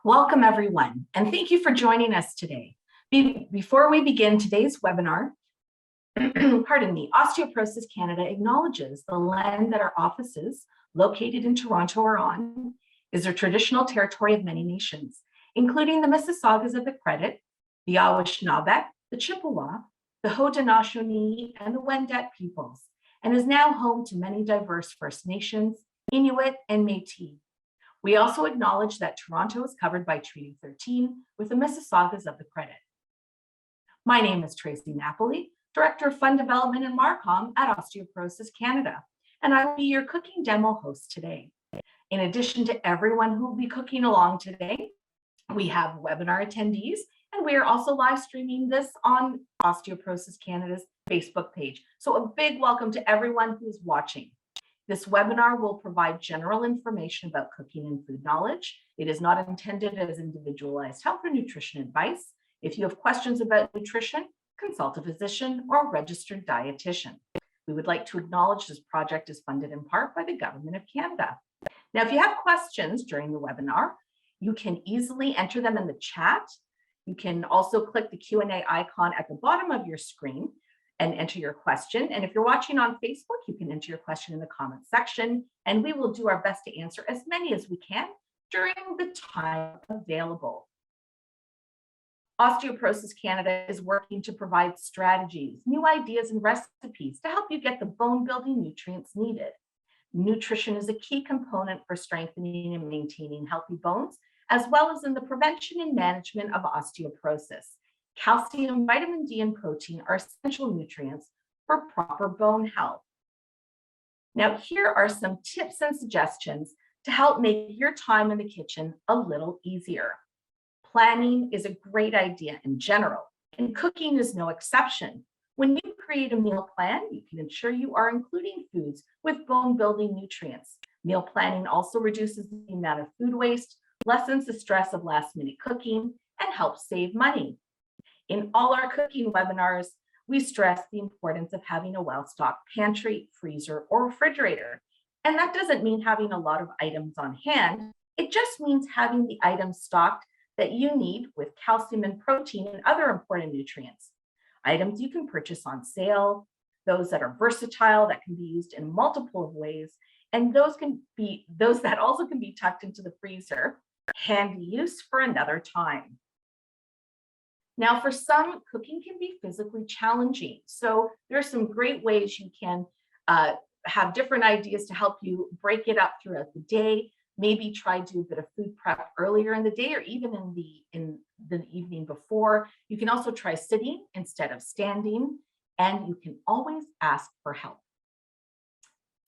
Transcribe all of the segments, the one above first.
Welcome, everyone, and thank you for joining us today. Before we begin today's webinar, pardon me, Osteoporosis Canada acknowledges the land that our offices, located in Toronto, are on, is a traditional territory of many nations, including the Mississaugas of the Credit, the Anishinaabe, the Chippewa, the Haudenosaunee, and the Wendat peoples, and is now home to many diverse First Nations, Inuit, and Métis. We also acknowledge that Toronto is covered by Treaty 13 with the Mississaugas of the Credit. My name is Tracie Napoli, Director of Fund Development and MARCOM at Osteoporosis Canada, and I will be your cooking demo host today. In addition to everyone who will be cooking along today, we have webinar attendees, and we are also live streaming this on Osteoporosis Canada's Facebook page. So a big welcome to everyone who's watching. This webinar will provide general information about cooking and food knowledge. It is not intended as individualized health or nutrition advice. If you have questions about nutrition, consult a physician or registered dietitian. We would like to acknowledge this project is funded in part by the Government of Canada. Now, if you have questions during the webinar, you can easily enter them in the chat. You can also click the Q&A icon at the bottom of your screen and enter your question. And if you're watching on Facebook, you can enter your question in the comment section, and we will do our best to answer as many as we can during the time available. Osteoporosis Canada is working to provide strategies, new ideas, and recipes to help you get the bone-building nutrients needed. Nutrition is a key component for strengthening and maintaining healthy bones, as well as in the prevention and management of osteoporosis. Calcium, vitamin D, and protein are essential nutrients for proper bone health. Now, here are some tips and suggestions to help make your time in the kitchen a little easier. Planning is a great idea in general, and cooking is no exception. When you create a meal plan, you can ensure you are including foods with bone-building nutrients. Meal planning also reduces the amount of food waste, lessens the stress of last-minute cooking, and helps save money. In all our cooking webinars, we stress the importance of having a well-stocked pantry, freezer, or refrigerator. And that doesn't mean having a lot of items on hand. It just means having the items stocked that you need with calcium and protein and other important nutrients. Items you can purchase on sale, those that are versatile, that can be used in multiple ways, and those that also can be tucked into the freezer, handy use for another time. Now, for some, cooking can be physically challenging. So there are some great ways you can have different ideas to help you break it up throughout the day. Maybe try to do a bit of food prep earlier in the day or even in the evening before. You can also try sitting instead of standing, and you can always ask for help.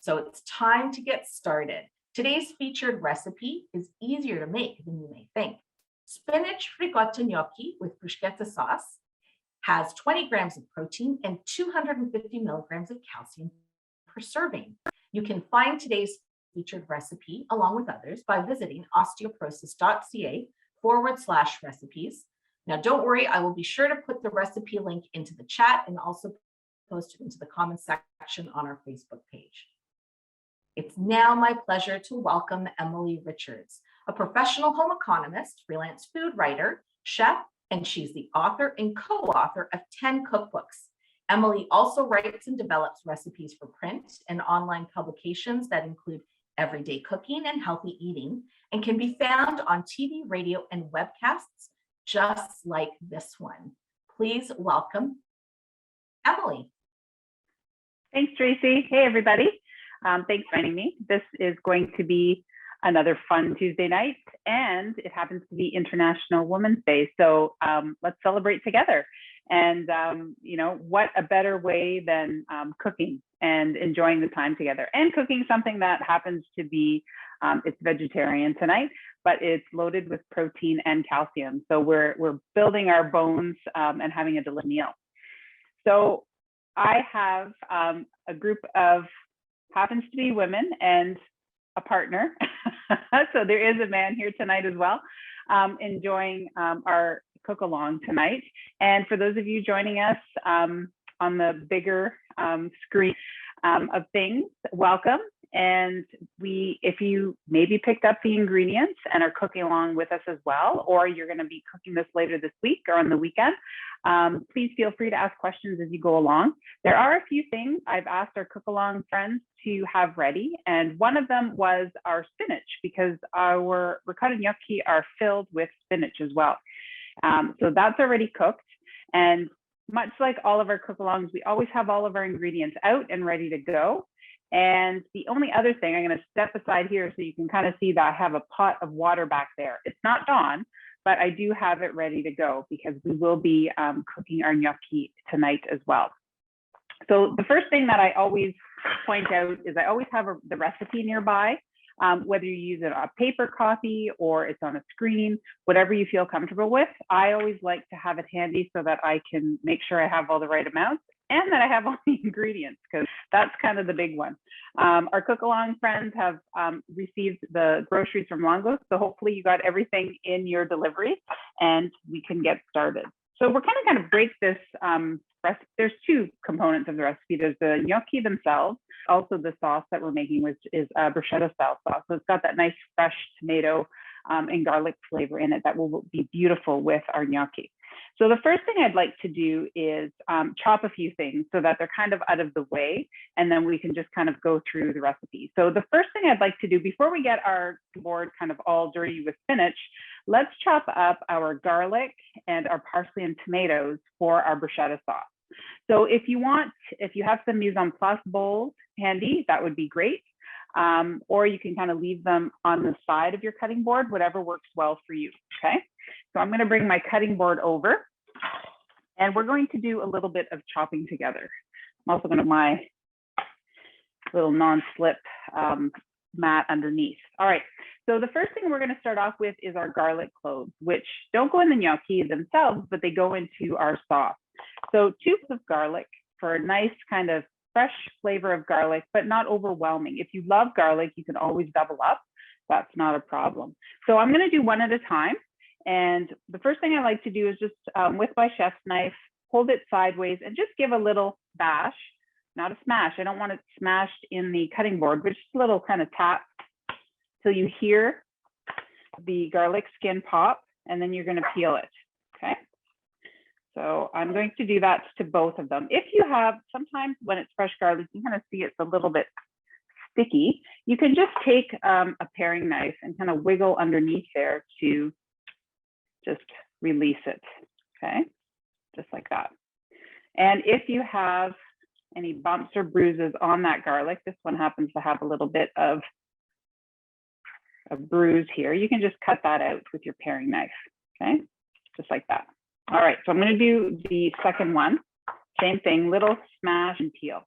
So it's time to get started. Today's featured recipe is easier to make than you may think. Spinach ricotta gnocchi with bruschetta sauce has 20 grams of protein and 250 milligrams of calcium per serving. You can find today's featured recipe along with others by visiting osteoporosis.ca/recipes. Now, don't worry, I will be sure to put the recipe link into the chat and also post it into the comment section on our Facebook page. It's now my pleasure to welcome Emily Richards, a professional home economist, freelance food writer, chef, and she's the author and co-author of 10 cookbooks. Emily also writes and develops recipes for print and online publications that include everyday cooking and healthy eating, and can be found on TV, radio, and webcasts just like this one. Please welcome Emily. Thanks, Tracie. Hey, everybody. Thanks for inviting me. This is going to be another fun Tuesday night, and it happens to be International Women's Day. So let's celebrate together. And, you know, what a better way than cooking and enjoying the time together, and cooking something that happens to be, it's vegetarian tonight, but it's loaded with protein and calcium. So we're building our bones and having a delicious meal. So I have a group of, happens to be women and a partner. So there is a man here tonight as well, enjoying our cook along tonight. And for those of you joining us on the bigger screen of things, welcome. And if you maybe picked up the ingredients and are cooking along with us as well, or you're going to be cooking this later this week or on the weekend, please feel free to ask questions as you go along. There are a few things I've asked our cook along friends to have ready, and one of them was our spinach, because our ricotta gnocchi are filled with spinach as well. So that's already cooked, and much like all of our cook alongs, we always have all of our ingredients out and ready to go. And the only other thing, I'm going to step aside here so you can kind of see that I have a pot of water back there. It's not on, but I do have it ready to go because we will be cooking our gnocchi tonight as well. So the first thing that I always point out is I always have the recipe nearby, whether you use it on a paper copy or it's on a screen, whatever you feel comfortable with. I always like to have it handy so that I can make sure I have all the right amounts and that I have all the ingredients, because that's kind of the big one. Our cook along friends have received the groceries from Longos, so hopefully you got everything in your delivery and we can get started. So we're kind of break this recipe. There's two components of the recipe. There's the gnocchi themselves, also the sauce that we're making, which is a bruschetta style sauce. So it's got that nice fresh tomato and garlic flavor in it that will be beautiful with our gnocchi. So the first thing I'd like to do is chop a few things so that they're kind of out of the way, and then we can just kind of go through the recipe. So the first thing I'd like to do before we get our board kind of all dirty with spinach, let's chop up our garlic and our parsley and tomatoes for our bruschetta sauce. So if you have some mise en place bowls handy, that would be great. Or you can kind of leave them on the side of your cutting board, whatever works well for you, okay? So I'm gonna bring my cutting board over and we're going to do a little bit of chopping together. I'm also gonna my little non-slip mat underneath. All right, so the first thing we're gonna start off with is our garlic cloves, which don't go in the gnocchi themselves, but they go into our sauce. So 2 cloves of garlic for a nice kind of fresh flavor of garlic, but not overwhelming. If you love garlic, you can always double up. That's not a problem. So I'm going to do one at a time. And the first thing I like to do is just with my chef's knife, hold it sideways and just give a little bash, not a smash. I don't want it smashed in the cutting board, but just a little kind of tap till you hear the garlic skin pop, and then you're going to peel it. Okay. So I'm going to do that to both of them. If you have, sometimes when it's fresh garlic, you kind of see it's a little bit sticky. You can just take a paring knife and kind of wiggle underneath there to just release it, okay? Just like that. And if you have any bumps or bruises on that garlic, this one happens to have a little bit of a bruise here, you can just cut that out with your paring knife, okay? Just like that. All right, so I'm going to do the second one. Same thing, little smash and peel.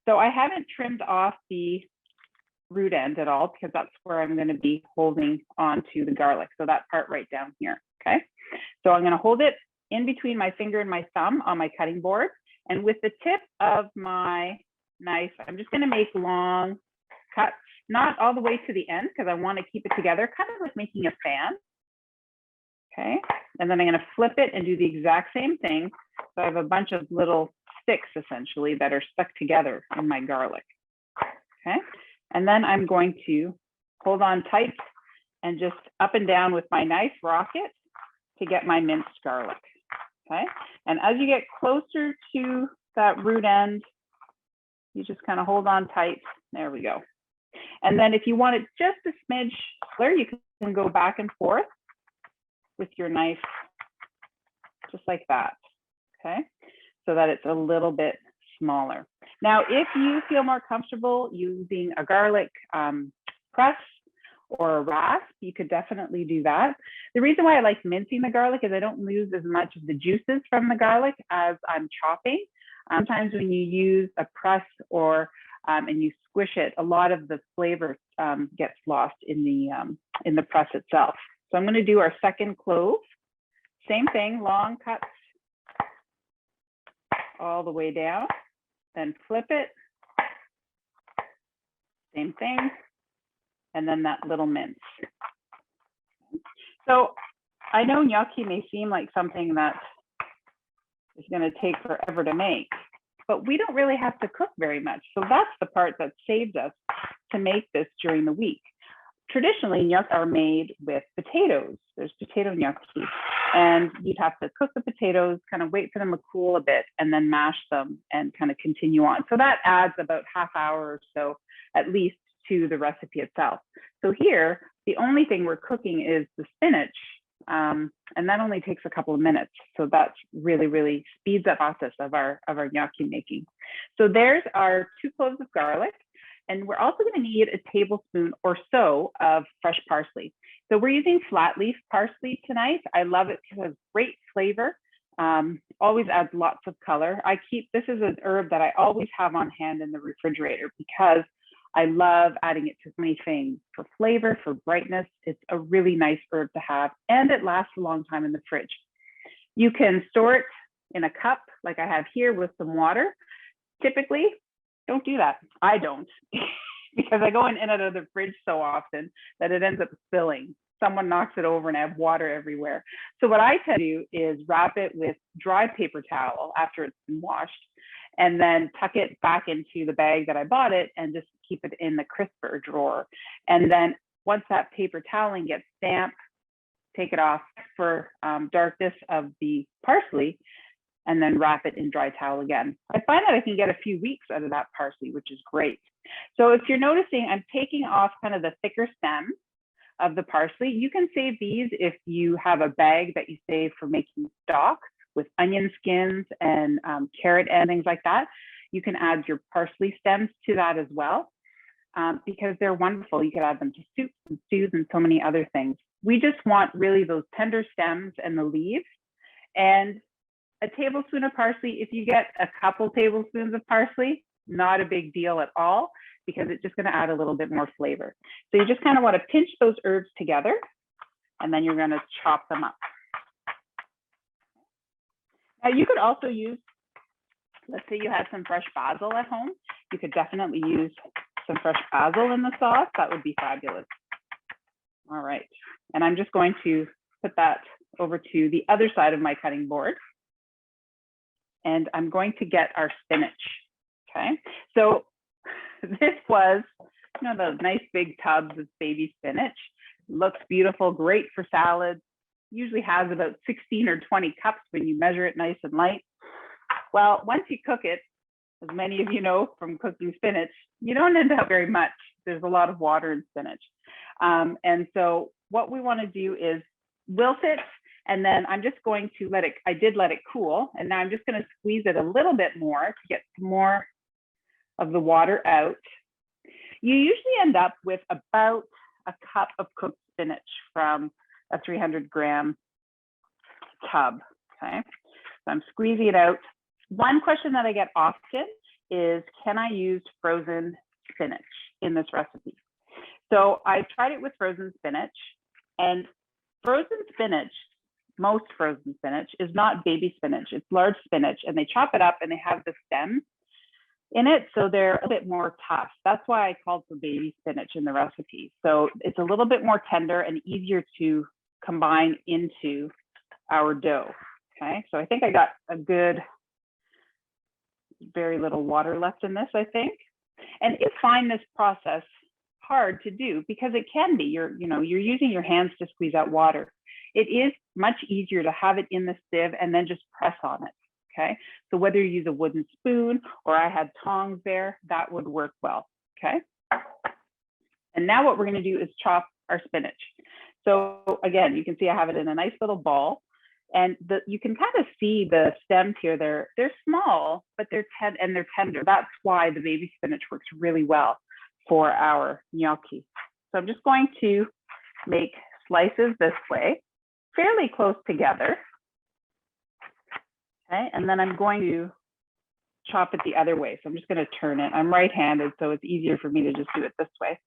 So I haven't trimmed off the root end at all because that's where I'm going to be holding onto the garlic. So that part right down here, okay? So I'm going to hold it in between my finger and my thumb on my cutting board. And with the tip of my knife, I'm just going to make long cuts, not all the way to the end because I want to keep it together, kind of like making a fan. Okay, and then I'm going to flip it and do the exact same thing. So I have a bunch of little sticks essentially that are stuck together in my garlic. Okay, and then I'm going to hold on tight and just up and down with my knife, rock it to get my minced garlic. Okay, and as you get closer to that root end, you just kind of hold on tight. There we go. And then if you want it just a smidge fuller, you can go back and forth with your knife, just like that, okay? So that it's a little bit smaller. Now, if you feel more comfortable using a garlic press or a rasp, you could definitely do that. The reason why I like mincing the garlic is I don't lose as much of the juices from the garlic as I'm chopping. Sometimes when you use a press or and you squish it, a lot of the flavor gets lost in the press itself. So I'm going to do our second clove. Same thing, long cuts all the way down, then flip it. Same thing, and then that little mince. So I know gnocchi may seem like something that is going to take forever to make, but we don't really have to cook very much. So that's the part that saves us to make this during the week. Traditionally, gnocchi are made with potatoes. There's potato gnocchi, and you'd have to cook the potatoes, kind of wait for them to cool a bit, and then mash them and kind of continue on. So that adds about half hour or so, at least, to the recipe itself. So here, the only thing we're cooking is the spinach, and that only takes a couple of minutes. So that's really, really speeds up the process of our gnocchi making. So there's our 2 cloves of garlic. And we're also going to need a tablespoon or so of fresh parsley. So we're using flat leaf parsley tonight. I love it because it has great flavor, always adds lots of color. This is an herb that I always have on hand in the refrigerator because I love adding it to so many things for flavor, for brightness. It's a really nice herb to have, and it lasts a long time in the fridge. You can store it in a cup like I have here with some water. Typically, don't do that. I don't, because I go in and out of the fridge so often that it ends up spilling. Someone knocks it over and I have water everywhere. So what I tend to do is wrap it with dry paper towel after it's been washed, and then tuck it back into the bag that I bought it and just keep it in the crisper drawer. And then once that paper toweling gets damp, take it off for darkness of the parsley, and then wrap it in dry towel again. I find that I can get a few weeks out of that parsley, which is great. So if you're noticing, I'm taking off kind of the thicker stems of the parsley. You can save these if you have a bag that you save for making stock with onion skins and carrot and things like that. You can add your parsley stems to that as well, because they're wonderful. You could add them to soups and stews and so many other things. We just want really those tender stems and the leaves, and a tablespoon of parsley. If you get a couple tablespoons of parsley, not a big deal at all, because it's just going to add a little bit more flavor. So you just kind of want to pinch those herbs together, and then you're going to chop them up. Now you could also use, let's say you had some fresh basil at home. You could definitely use some fresh basil in the sauce. That would be fabulous. All right. And I'm just going to put that over to the other side of my cutting board. And I'm going to get our spinach, okay? So this was, those nice big tubs of baby spinach. Looks beautiful, great for salads. Usually has about 16 or 20 cups when you measure it nice and light. Well, once you cook it, as many of you know from cooking spinach, you don't end up very much. There's a lot of water in spinach. And so what we want to do is wilt it. And then I'm just going to let it cool. And now I'm just going to squeeze it a little bit more to get more of the water out. You usually end up with about a cup of cooked spinach from a 300-gram tub, okay? So I'm squeezing it out. One question that I get often is, can I use frozen spinach in this recipe? So I tried it with frozen spinach, and frozen spinach, most frozen spinach, is not baby spinach. It's large spinach, and they chop it up and they have the stems in it, so they're a bit more tough. That's why I called for baby spinach in the recipe. So it's a little bit more tender and easier to combine into our dough, okay? So I think I got a good, very little water left in this, I think. And if you find this process hard to do, because it can be, you're using your hands to squeeze out water. It is much easier to have it in the sieve and then just press on it, okay? So whether you use a wooden spoon or I had tongs there, that would work well, okay? And now what we're gonna do is chop our spinach. So again, you can see I have it in a nice little ball, and you can kind of see the stems here. They're small, but they're tender. That's why the baby spinach works really well for our gnocchi. So I'm just going to make slices this way, fairly close together. Okay, and then I'm going to chop it the other way. So I'm just going to turn it. I'm right-handed, so it's easier for me to just do it this way.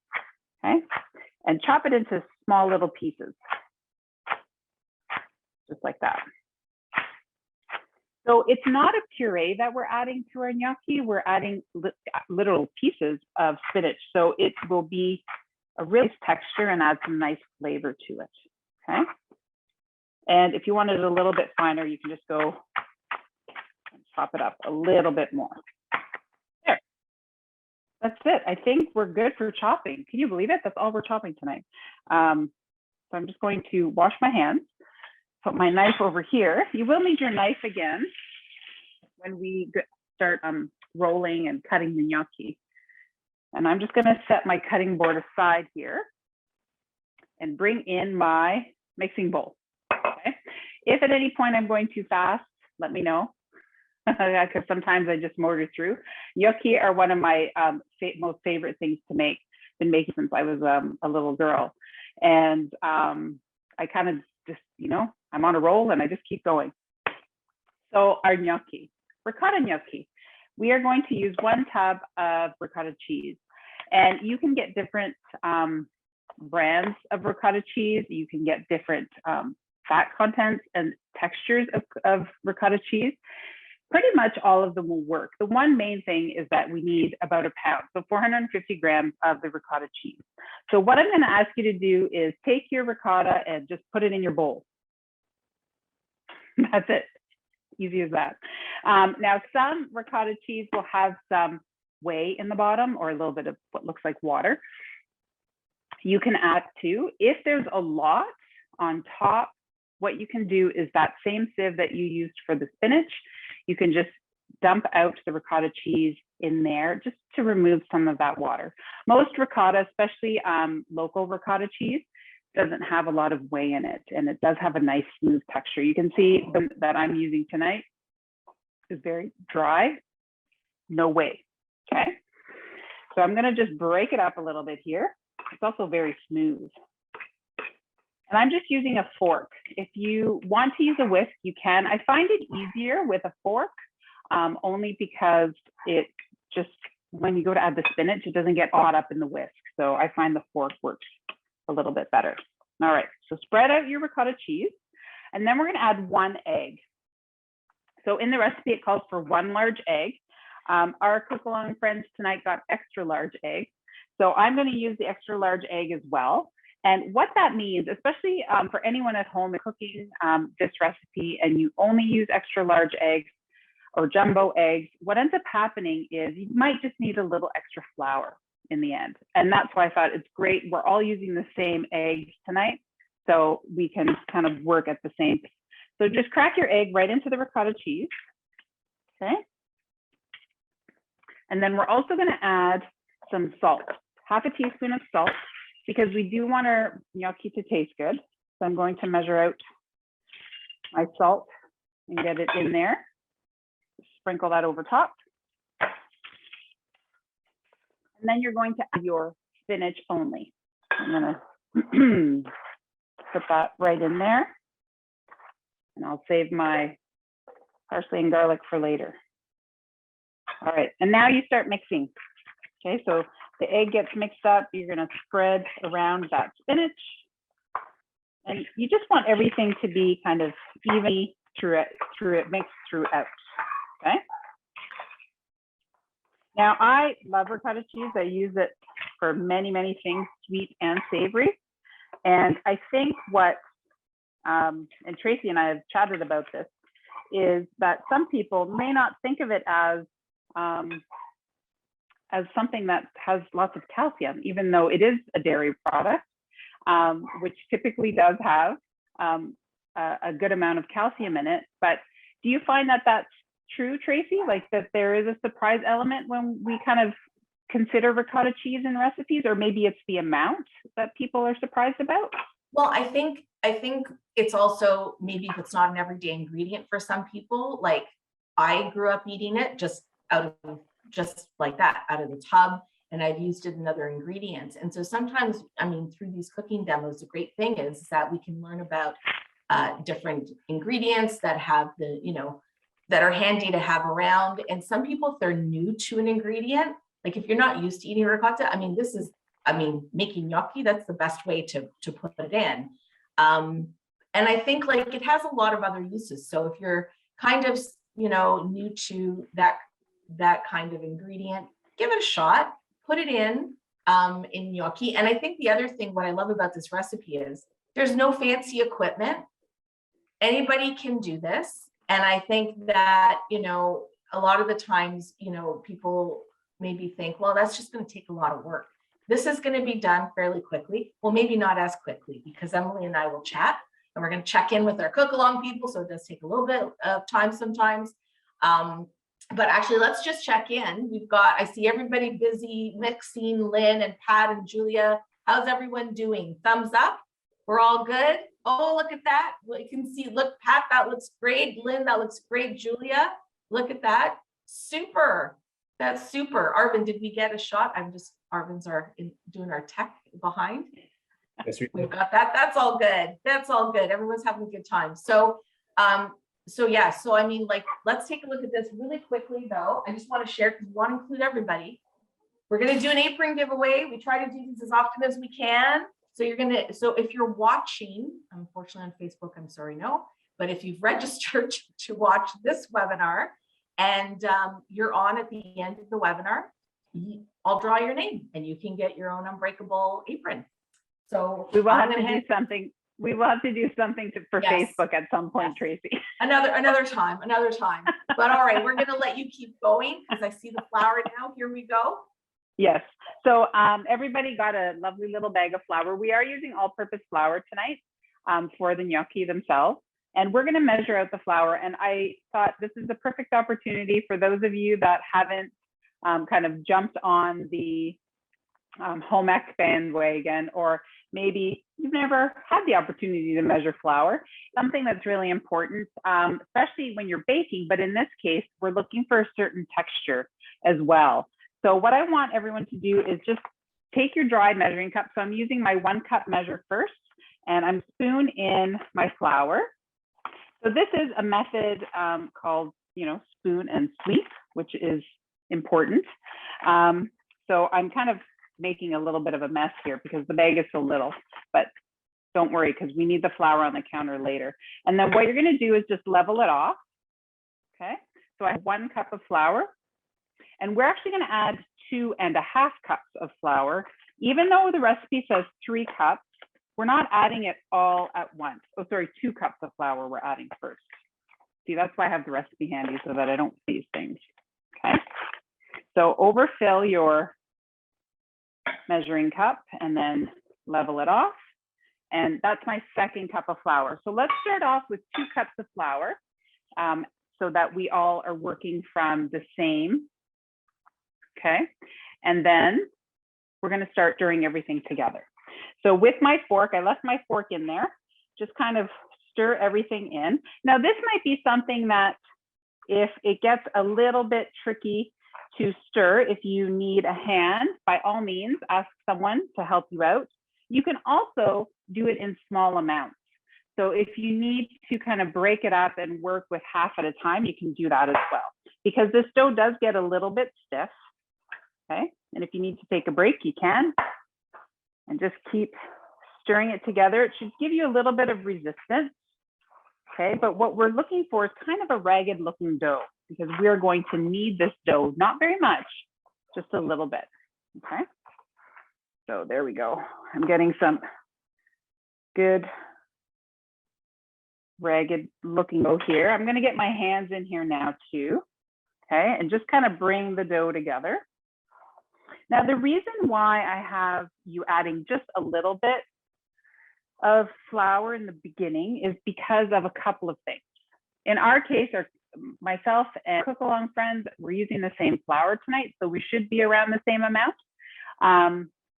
Okay, and chop it into small little pieces, just like that. So it's not a puree that we're adding to our gnocchi. We're adding literal pieces of spinach. So it will be a real texture and add some nice flavor to it, okay? And if you want it a little bit finer, you can just go and chop it up a little bit more. There. that's it. I think we're good for chopping. Can you believe it? That's all we're chopping tonight. So I'm just going to wash my hands, put my knife over here. You will need your knife again when we start rolling and cutting the gnocchi. And I'm just going to set my cutting board aside here and bring in my mixing bowl. Okay. If at any point I'm going too fast, let me know, because sometimes I just motor through. Gnocchi are one of my most favorite things to make. Been making since I was a little girl, and I kind of just, I'm on a roll and I just keep going. So our gnocchi, ricotta gnocchi, we are going to use 1 tub of ricotta cheese, and you can get different brands of ricotta cheese. You can get different fat contents and textures of ricotta cheese. Pretty much all of them will work. The one main thing is that we need about 1 pound, so 450 grams of the ricotta cheese. So what I'm going to ask you to do is take your ricotta and just put it in your bowl. That's it. Easy as that. Now, some ricotta cheese will have some whey in the bottom or a little bit of what looks like water. You can add to. If there's a lot on top, what you can do is that same sieve that you used for the spinach, you can just dump out the ricotta cheese in there just to remove some of that water. Most ricotta, especially local ricotta cheese, doesn't have a lot of whey in it, and it does have a nice smooth texture. You can see that I'm using tonight is very dry, no whey, okay? So I'm gonna just break it up a little bit here. It's also very smooth. And I'm just using a fork. If you want to use a whisk, you can. I find it easier with a fork, only because it just, when you go to add the spinach, it doesn't get caught up in the whisk. So I find the fork works a little bit better. All right, so spread out your ricotta cheese, and then we're gonna add 1 egg. So in the recipe, it calls for 1 large egg. Our cook-along friends tonight got extra large eggs. So I'm gonna use the extra large egg as well. And what that means, especially for anyone at home cooking this recipe and you only use extra large eggs or jumbo eggs, what ends up happening is you might just need a little extra flour in the end. And that's why I thought it's great. We're all using the same eggs tonight, so we can kind of work at the same. So just crack your egg right into the ricotta cheese, okay? And then we're also gonna add some salt, 1/2 teaspoon of salt, because we do want our gnocchi to taste good. So I'm going to measure out my salt and get it in there. Sprinkle that over top. And then you're going to add your spinach only. I'm gonna put that right in there. And I'll save my parsley and garlic for later. All right, and now you start mixing. Okay, so the egg gets mixed up. You're gonna spread around that spinach. And you just want everything to be kind of evenly mixed throughout, okay? Now, I love ricotta cheese. I use it for many, many things, sweet and savory. And I think what, and Tracie and I have chatted about this, is that some people may not think of it as something that has lots of calcium, even though it is a dairy product, which typically does have a good amount of calcium in it. But do you find that that's true, Tracie? Like that there is a surprise element when we kind of consider ricotta cheese in recipes, or maybe it's the amount that people are surprised about? Well, I think it's also, maybe if it's not an everyday ingredient for some people, like I grew up eating it just like that, out of the tub, and I've used it in other ingredients. And so sometimes, I mean, through these cooking demos, the great thing is that we can learn about different ingredients that have that are handy to have around. And some people, if they're new to an ingredient, like if you're not used to eating ricotta, I mean, making gnocchi, that's the best way to put it in. And I think like it has a lot of other uses. So if you're kind of, new to that kind of ingredient, give it a shot, put it in gnocchi. And I think the other thing, what I love about this recipe is there's no fancy equipment. Anybody can do this. And I think that, a lot of the times, people maybe think, well, that's just going to take a lot of work. This is going to be done fairly quickly. Well, maybe not as quickly, because Emily and I will chat and we're going to check in with our cook along people. So it does take a little bit of time sometimes. But actually, let's just check in. I see everybody busy mixing, Lynn and Pat and Julia. How's everyone doing? Thumbs up. We're all good. Oh, look at that. Well, you can see, look, Pat, that looks great. Lynn, that looks great. Julia, look at that. Super. That's super. Arvin, did we get a shot? Arvin's doing our tech behind. Yes, We've got that. That's all good. That's all good. Everyone's having a good time. So yeah, so I mean, like, let's take a look at this really quickly though. I just want to share because we want to include everybody. We're going to do an apron giveaway. We try to do these as often as we can. So if you're watching, unfortunately on Facebook, I'm sorry, no, but if you've registered to watch this webinar and you're on at the end of the webinar, I'll draw your name and you can get your own unbreakable apron. So we will have to do something. We will have to do something for yes. Facebook at some point, yes. Tracie. Another time. But all right, we're going to let you keep going because I see the flour now. Here we go. Yes. So everybody got a lovely little bag of flour. We are using all-purpose flour tonight for the gnocchi themselves. And we're going to measure out the flour. And I thought this is the perfect opportunity for those of you that haven't kind of jumped on the home ec bandwagon, or maybe you've never had the opportunity to measure flour. Something that's really important, especially when you're baking, but in this case, we're looking for a certain texture as well. So what I want everyone to do is just take your dry measuring cup. So I'm using my 1 cup measure first, and I'm spoon in my flour. So this is a method called, spoon and sweep, which is important. So I'm kind of making a little bit of a mess here because the bag is so little, but don't worry because we need the flour on the counter later. And then what you're going to do is just level it off. Okay, so I have 1 cup of flour. And we're actually going to add 2.5 cups of flour. Even though the recipe says 3 cups, we're not adding it all at once. Oh, sorry, 2 cups of flour we're adding first. See, that's why I have the recipe handy so that I don't freeze things. Okay. So overfill your measuring cup and then level it off. And that's my 2nd cup of flour. So let's start off with 2 cups of flour so that we all are working from the same. Okay, and then we're going to start stirring everything together. So with my fork, I left my fork in there, just kind of stir everything in. Now this might be something that if it gets a little bit tricky to stir, if you need a hand, by all means, ask someone to help you out. You can also do it in small amounts. So if you need to kind of break it up and work with half at a time, you can do that as well, because this dough does get a little bit stiff. Okay, and if you need to take a break, you can, and just keep stirring it together. It should give you a little bit of resistance. Okay, but what we're looking for is kind of a ragged looking dough, because we're going to knead this dough, not very much, just a little bit. Okay, so there we go. I'm getting some good ragged looking dough here. I'm going to get my hands in here now too. Okay, and just kind of bring the dough together. Now, the reason why I have you adding just a little bit of flour in the beginning is because of a couple of things. In our case, myself and cook along friends, we're using the same flour tonight, so we should be around the same amount.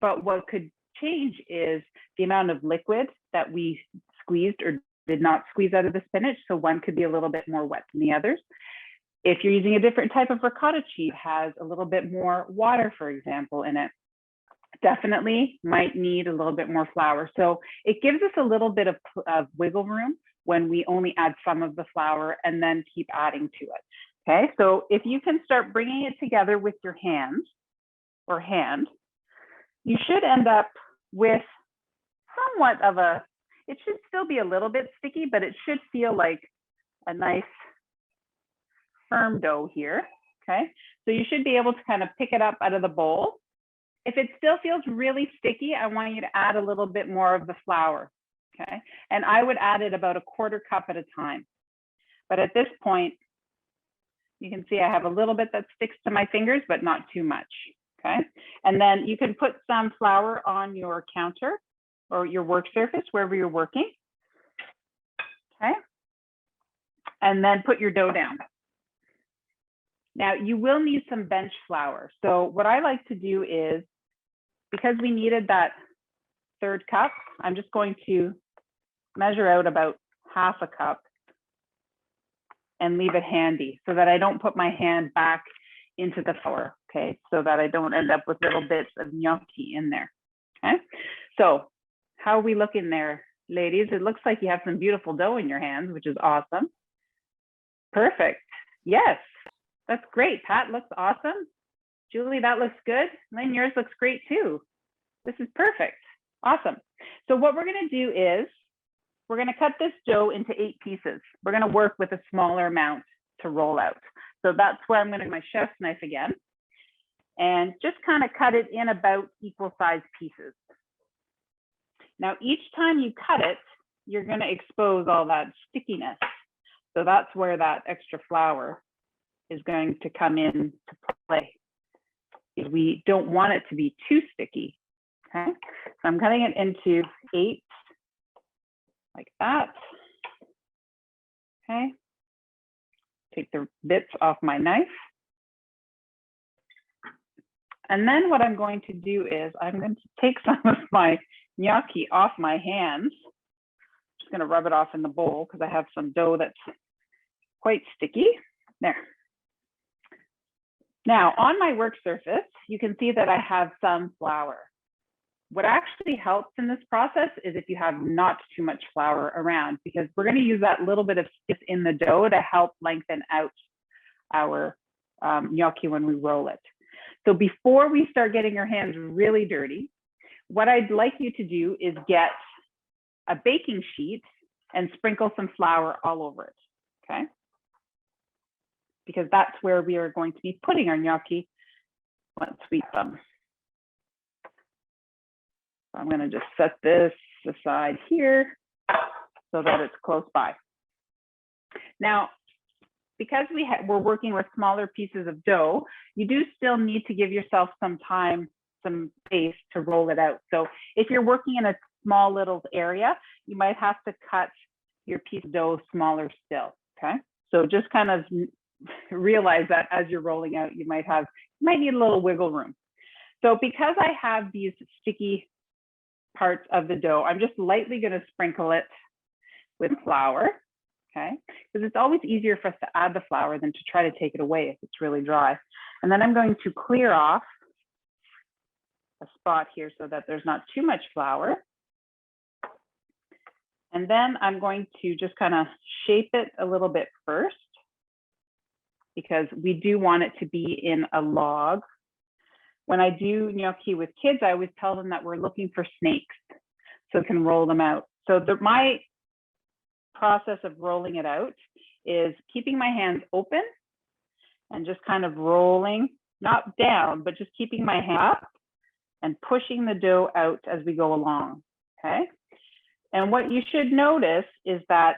But what could change is the amount of liquid that we squeezed or did not squeeze out of the spinach. So one could be a little bit more wet than the others. If you're using a different type of ricotta cheese, has a little bit more water, for example, in it, definitely might need a little bit more flour. So it gives us a little bit of wiggle room when we only add some of the flour and then keep adding to it. Okay, so if you can start bringing it together with your hands or hand, you should end up with somewhat of it should still be a little bit sticky, but it should feel like a nice firm dough here. Okay, so you should be able to kind of pick it up out of the bowl. If it still feels really sticky, I want you to add a little bit more of the flour. Okay, and I would add it about 1/4 cup at a time. But at this point, You can see I have a little bit that sticks to my fingers, but not too much, okay? And then you can put some flour on your counter or your work surface, wherever you're working, okay? And then put your dough down. Now, you will need some bench flour. So what I like to do is, because we needed that 1/3 cup, I'm just going to measure out about 1/2 cup and leave it handy so that I don't put my hand back into the flour, okay? So that I don't end up with little bits of gnocchi in there, okay? So how are we looking there, ladies? It looks like you have some beautiful dough in your hands, which is awesome. Perfect. Yes, that's great. Pat, looks awesome. Julie, that looks good. Lynn, yours looks great too. This is perfect. Awesome. So what we're going to do is we're going to cut this dough into 8 pieces. We're going to work with a smaller amount to roll out. So that's where I'm going to use my chef's knife again and just kind of cut it in about equal sized pieces. Now, each time you cut it, you're going to expose all that stickiness. So that's where that extra flour is going to come in to play. We don't want it to be too sticky, okay? So I'm cutting it into 8, like that, okay? Take the bits off my knife. And then what I'm going to do is I'm going to take some of my gnocchi off my hands. Just going to rub it off in the bowl because I have some dough that's quite sticky. There. Now, on my work surface, you can see that I have some flour. What actually helps in this process is if you have not too much flour around, because we're going to use that little bit of stiff in the dough to help lengthen out our gnocchi when we roll it. So before we start getting your hands really dirty, what I'd like you to do is get a baking sheet and sprinkle some flour all over it, okay? Because that's where we are going to be putting our gnocchi once we eat them. So I'm going to just set this aside here so that it's close by. Now, because we're working with smaller pieces of dough, you do still need to give yourself some time, some space to roll it out. So if you're working in a small little area, you might have to cut your piece of dough smaller still, okay? So just kind of realize that as you're rolling out, you might need a little wiggle room. So because I have these sticky parts of the dough, I'm just lightly going to sprinkle it with flour, okay? Because it's always easier for us to add the flour than to try to take it away if it's really dry. And then I'm going to clear off a spot here so that there's not too much flour. And then I'm going to just kind of shape it a little bit first, because we do want it to be in a log. When I do gnocchi with kids, I always tell them that we're looking for snakes so we can roll them out. So my process of rolling it out is keeping my hands open and just kind of rolling, not down, but just keeping my hand up and pushing the dough out as we go along, okay? And what you should notice is that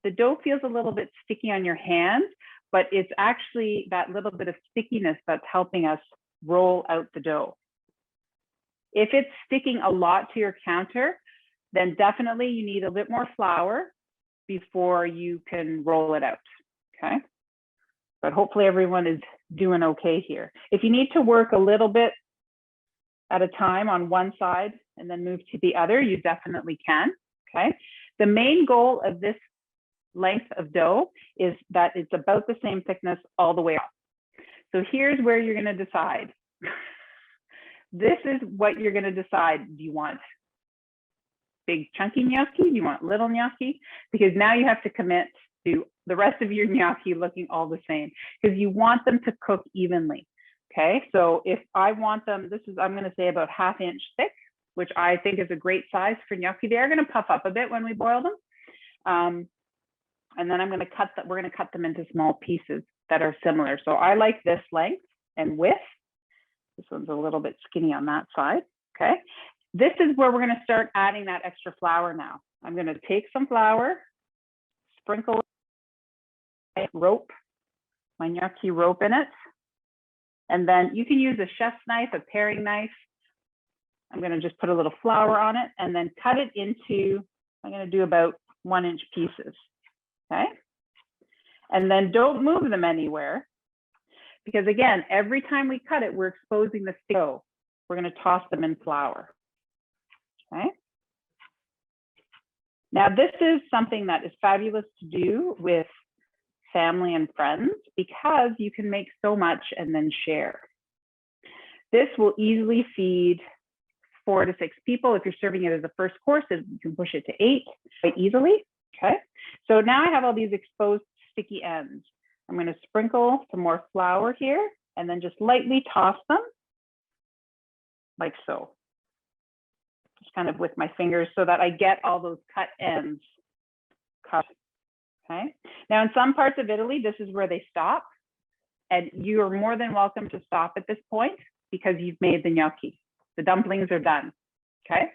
the dough feels a little bit sticky on your hands, but it's actually that little bit of stickiness that's helping us roll out the dough. If it's sticking a lot to your counter, then definitely you need a bit more flour before you can roll it out, okay? But hopefully everyone is doing okay here. If you need to work a little bit at a time on one side and then move to the other, you definitely can, okay? The main goal of this length of dough is that it's about the same thickness all the way up. So here's where you're going to decide. This is what you're going to decide. Do you want big chunky gnocchi? Do you want little gnocchi? Because now you have to commit to the rest of your gnocchi looking all the same, because you want them to cook evenly. Okay, so if I want them, I'm going to say about 1/2 inch thick, which I think is a great size for gnocchi. They are going to puff up a bit when we boil them. And then we're going to cut them into small pieces that are similar. So I like this length and width. This one's a little bit skinny on that side, okay? This is where we're gonna start adding that extra flour now. I'm gonna take some flour, sprinkle it, rope, my gnocchi rope in it. And then you can use a chef's knife, a paring knife. I'm going to just put a little flour on it and then cut it into, I'm going to do about 1-inch pieces. Okay. And then don't move them anywhere, because again, every time we cut it, we're exposing the dough. We're going to toss them in flour. Okay. Now, this is something that is fabulous to do with family and friends because you can make so much and then share. This will easily feed 4 to 6 people. If you're serving it as a first course, you can push it to 8 quite easily. Okay. So now I have all these exposed sticky ends. I'm going to sprinkle some more flour here and then just lightly toss them like so. Just kind of with my fingers so that I get all those cut ends cut. Okay. Now in some parts of Italy, this is where they stop, and you are more than welcome to stop at this point because you've made the gnocchi. The dumplings are done. Okay.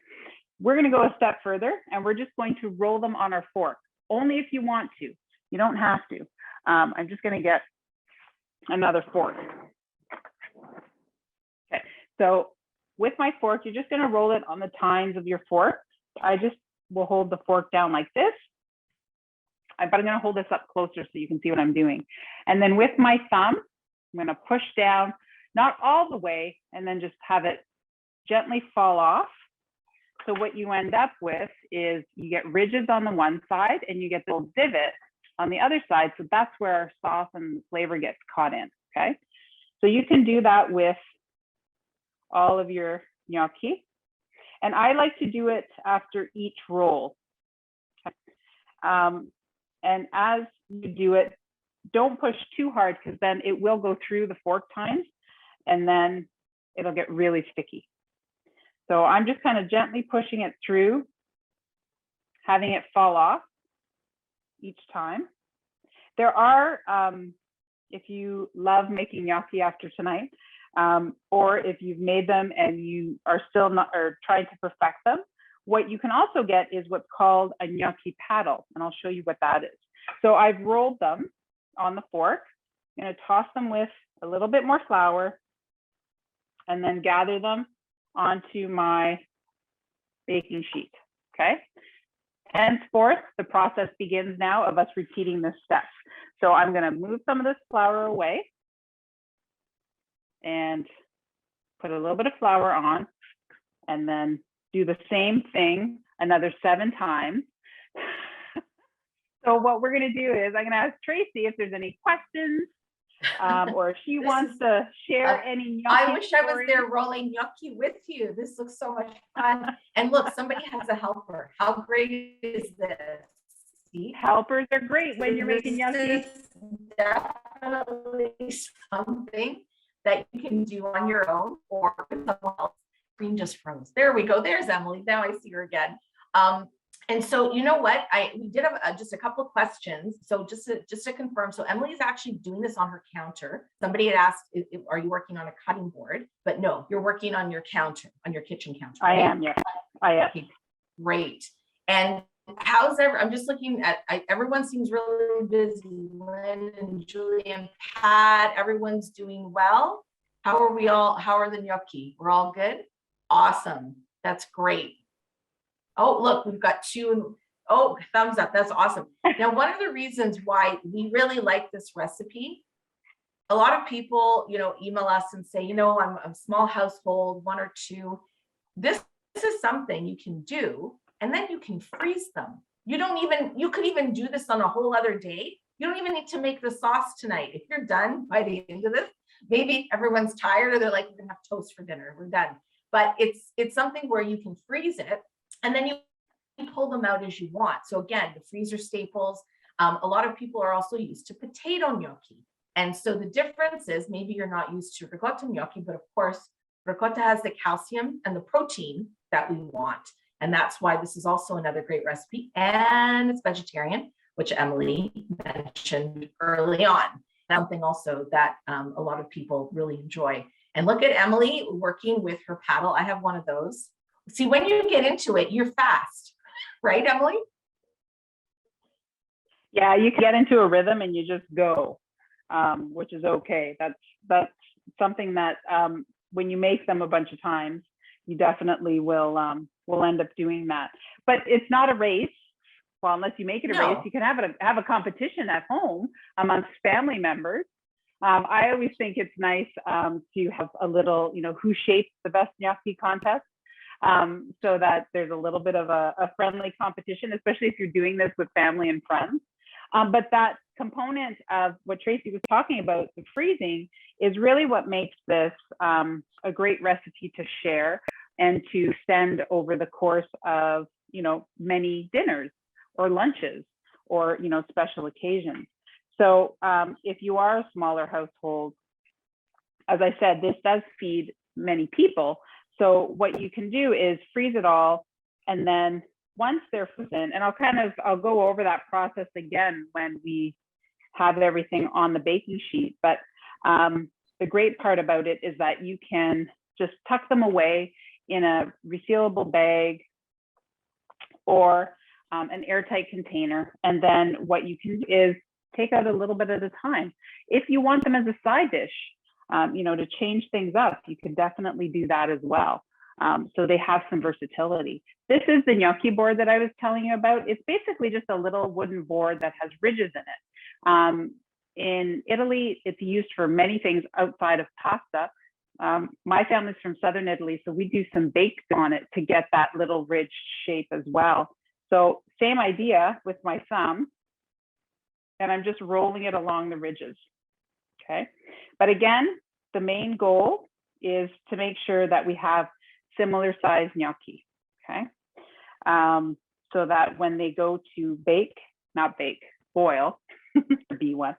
We're going to go a step further and we're just going to roll them on our fork, only if you want to. You don't have to. I'm just going to get another fork. Okay. So with my fork, you're just going to roll it on the tines of your fork. I just will hold the fork down like this. But I'm going to hold this up closer so you can see what I'm doing. And then with my thumb, I'm going to push down, not all the way, and then just have it gently fall off. So what you end up with is you get ridges on the one side and you get the little divot on the other side. So that's where our sauce and flavor gets caught in. Okay. So you can do that with all of your gnocchi. And I like to do it after each roll. Okay. And as you do it, don't push too hard because then it will go through the fork tines and then it'll get really sticky. So I'm just kind of gently pushing it through, having it fall off each time. There are, if you love making gnocchi after tonight, or if you've made them and you are still not, or trying to perfect them, what you can also get is what's called a gnocchi paddle, and I'll show you what that is. So I've rolled them on the fork. I'm going to toss them with a little bit more flour and then gather them onto my baking sheet. Okay. Henceforth, the process begins now of us repeating this step. So I'm going to move some of this flour away and put a little bit of flour on and then do the same thing another 7 times. So what we're going to do is I'm going to ask Tracie if there's any questions or if she wants to share any gnocchi I wish I was there rolling gnocchi with you. This looks so much fun. And look, somebody has a helper. How great is this? See? Helpers are great when you're making gnocchi. Definitely something that you can do on your own or with someone else. Screen just froze. There we go. There's Emily. Now I see her again. And so, you know what, we did have just a couple of questions. So just to confirm, so Emily is actually doing this on her counter. Somebody had asked, are you working on a cutting board? But no, you're working on your counter, on your kitchen counter. Right? I am, yeah, I am. Okay, great. And how's I'm just looking at, everyone seems really busy. Lynn and Julie and Pat, everyone's doing well. How are we all, how are the gnocchi? We're all good? Awesome, that's great. Oh, look, we've got 2. Oh, thumbs up. That's awesome. Now, one of the reasons why we really like this recipe, a lot of people, email us and say, I'm a small household, 1 or 2. This is something you can do, and then you can freeze them. You could even do this on a whole other day. You don't even need to make the sauce tonight. If you're done by the end of this, maybe everyone's tired or they're like, we're gonna have toast for dinner. We're done. But it's something where you can freeze it. And then you pull them out as you want. So again, the freezer staples, a lot of people are also used to potato gnocchi. And so the difference is maybe you're not used to ricotta gnocchi, but of course, ricotta has the calcium and the protein that we want. And that's why this is also another great recipe. And it's vegetarian, which Emily mentioned early on. Something also that a lot of people really enjoy. And look at Emily working with her paddle. I have one of those. See, when you get into it, you're fast, right, Emily? Yeah, you can get into a rhythm and you just go. which is okay. That's something that when you make them a bunch of times, you definitely will end up doing that. But it's not a race. Well, unless you make it a race, you can have a competition at home amongst family members. I always think it's nice to have a little, who shapes the best gnocchi contest, so that there's a little bit of a friendly competition, especially if you're doing this with family and friends. But that component of what Tracie was talking about, the freezing, is really what makes this a great recipe to share and to send over the course of, many dinners or lunches or, special occasions. So if you are a smaller household, as I said, this does feed many people. So what you can do is freeze it all, and then once they're frozen, and I'll go over that process again when we have everything on the baking sheet. But the great part about it is that you can just tuck them away in a resealable bag or an airtight container. And then what you can do is take out a little bit at a time. If you want them as a side dish, to change things up, you can definitely do that as well. So they have some versatility. This is the gnocchi board that I was telling you about. It's basically just a little wooden board that has ridges in it. In Italy, it's used for many things outside of pasta. My family's from Southern Italy, so we do some baked on it to get that little ridge shape as well. So same idea with my thumb, and I'm just rolling it along the ridges, okay? But again, the main goal is to make sure that we have similar size gnocchi, okay? So that when they go to boil, B1,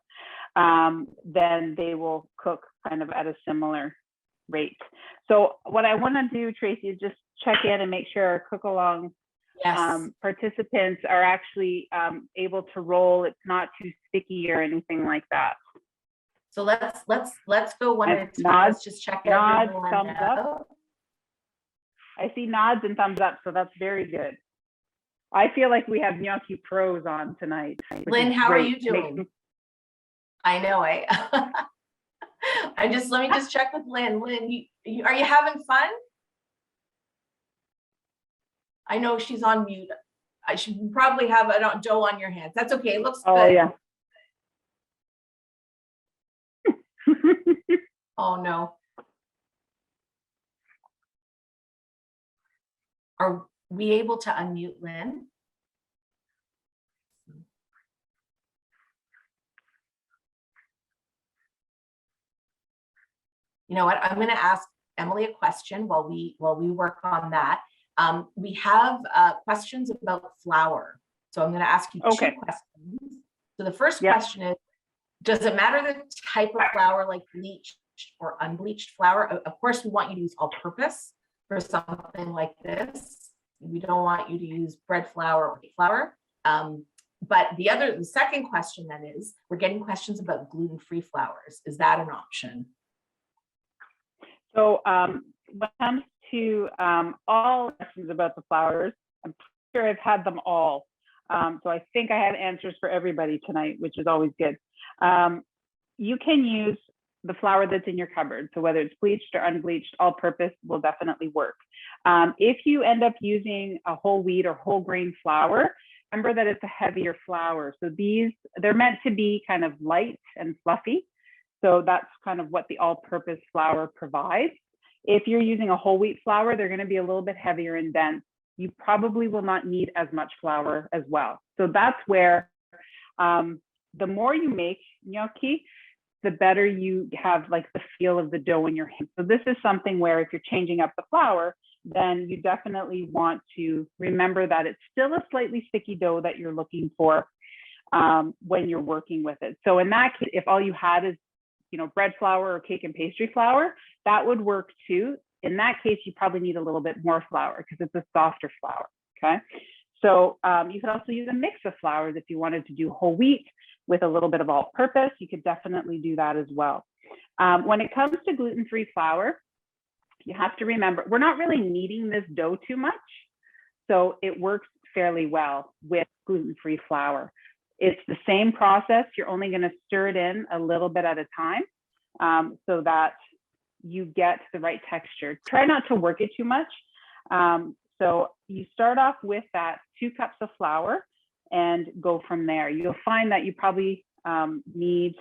then they will cook kind of at a similar rate. So what I want to do, Tracie, is just check in and make sure our cook along participants are actually able to roll. It's not too sticky or anything like that. So let's go one at a time. Nods, Let's just check nods, everyone thumbs out. up. I see nods and thumbs up, so that's very good. I feel like we have gnocchi pros on tonight. Lynn, how are you doing? I know. Let me just check with Lynn. Lynn, are you having fun? I know she's on mute. I should probably have a dough on your hands. That's okay. It looks good. Oh yeah. Oh no. Are we able to unmute Lynn? You know what? I'm going to ask Emily a question while we work on that. We have questions about flour. So I'm going to ask you two questions. So the first question is, does it matter the type of flour, like bleached or unbleached flour? Of course, we want you to use all-purpose for something like this. We don't want you to use bread flour or wheat flour. But the second question then is, we're getting questions about gluten-free flours. Is that an option? So when it comes to all questions about the flours, I'm sure I've had them all. So I think I have answers for everybody tonight, which is always good. You can use the flour that's in your cupboard. So whether it's bleached or unbleached, all purpose will definitely work. If you end up using a whole wheat or whole grain flour, remember that it's a heavier flour. So they're meant to be kind of light and fluffy. So that's kind of what the all-purpose flour provides. If you're using a whole wheat flour, they're going to be a little bit heavier and dense. You probably will not need as much flour as well. So that's where the more you make gnocchi, the better you have like the feel of the dough in your hand. So this is something where if you're changing up the flour, then you definitely want to remember that it's still a slightly sticky dough that you're looking for when you're working with it. So in that case, if all you had is bread flour or cake and pastry flour, that would work too. In that case, you probably need a little bit more flour because it's a softer flour, okay? So you could also use a mix of flours if you wanted to do whole wheat with a little bit of all-purpose. You could definitely do that as well. When it comes to gluten-free flour, you have to remember, we're not really kneading this dough too much, so it works fairly well with gluten-free flour. It's the same process. You're only going to stir it in a little bit at a time, so that you get the right texture. Try not to work it too much. So you start off with that 2 cups of flour and go from there. You'll find that you probably need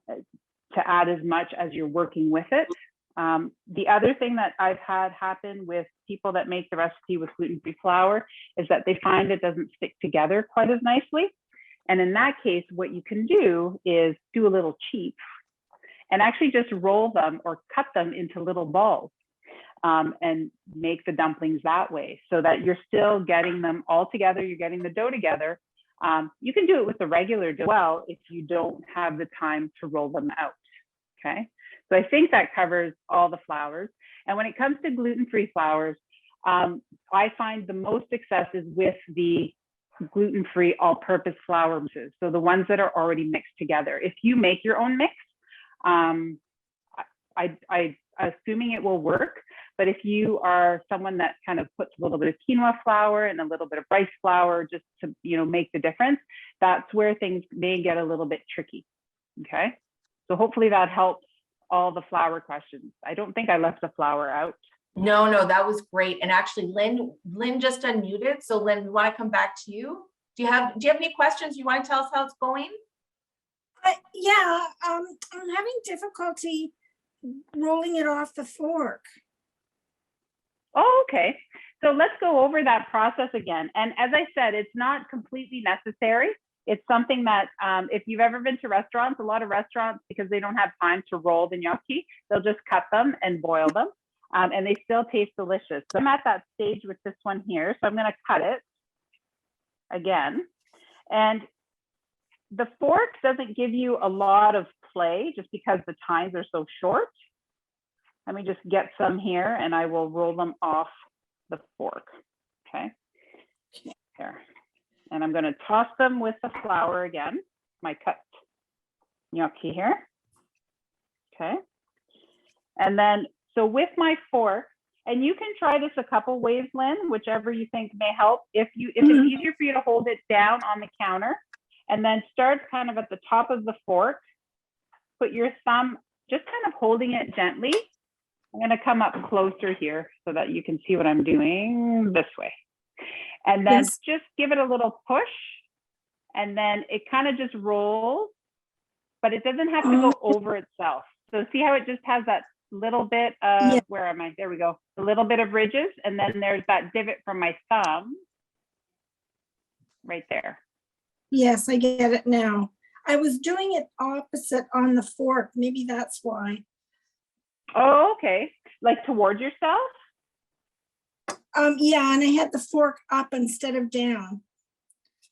to add as much as you're working with it. The other thing that I've had happen with people that make the recipe with gluten-free flour is that they find it doesn't stick together quite as nicely. And in that case, what you can do is do a little cheat and actually just roll them or cut them into little balls, and make the dumplings that way, so that you're still getting them all together. You're getting the dough together. You can do it with the regular dough as well if you don't have the time to roll them out. Okay, so I think that covers all the flours. And when it comes to gluten-free flours, I find the most success is with the gluten-free all-purpose flour mixes. So the ones that are already mixed together. If you make your own mix, I assuming it will work. But if you are someone that kind of puts a little bit of quinoa flour and a little bit of rice flour just to, make the difference, that's where things may get a little bit tricky. Okay, so hopefully that helps all the flour questions. I don't think I left the flour out. No, that was great. And actually, Lynn just unmuted. So Lynn, we want to come back to you. Do you have any questions? You want to tell us how it's going? Yeah, I'm having difficulty rolling it off the fork. Oh, okay. So let's go over that process again. And as I said, it's not completely necessary. It's something that if you've ever been to restaurants, a lot of restaurants, because they don't have time to roll the gnocchi, they'll just cut them and boil them. And they still taste delicious. So I'm at that stage with this one here. So I'm going to cut it again. And the fork doesn't give you a lot of play just because the tines are so short. Let me just get some here and I will roll them off the fork. Okay. Here. And I'm going to toss them with the flour again, my cut gnocchi here. Okay. And then, so with my fork, and you can try this a couple ways, Lynn, whichever you think may help. If it's easier for you to hold it down on the counter and then start kind of at the top of the fork, put your thumb, just kind of holding it gently. I'm going to come up closer here so that you can see what I'm doing this way. And then just give it a little push, and then it kind of just rolls, but it doesn't have to go over itself. So see how it just has that little bit of, where am I? There we go. A little bit of ridges, and then there's that divot from my thumb right there. Yes, I get it now. I was doing it opposite on the fork. Maybe that's why. Oh, okay. Like towards yourself? Yeah, and I had the fork up instead of down.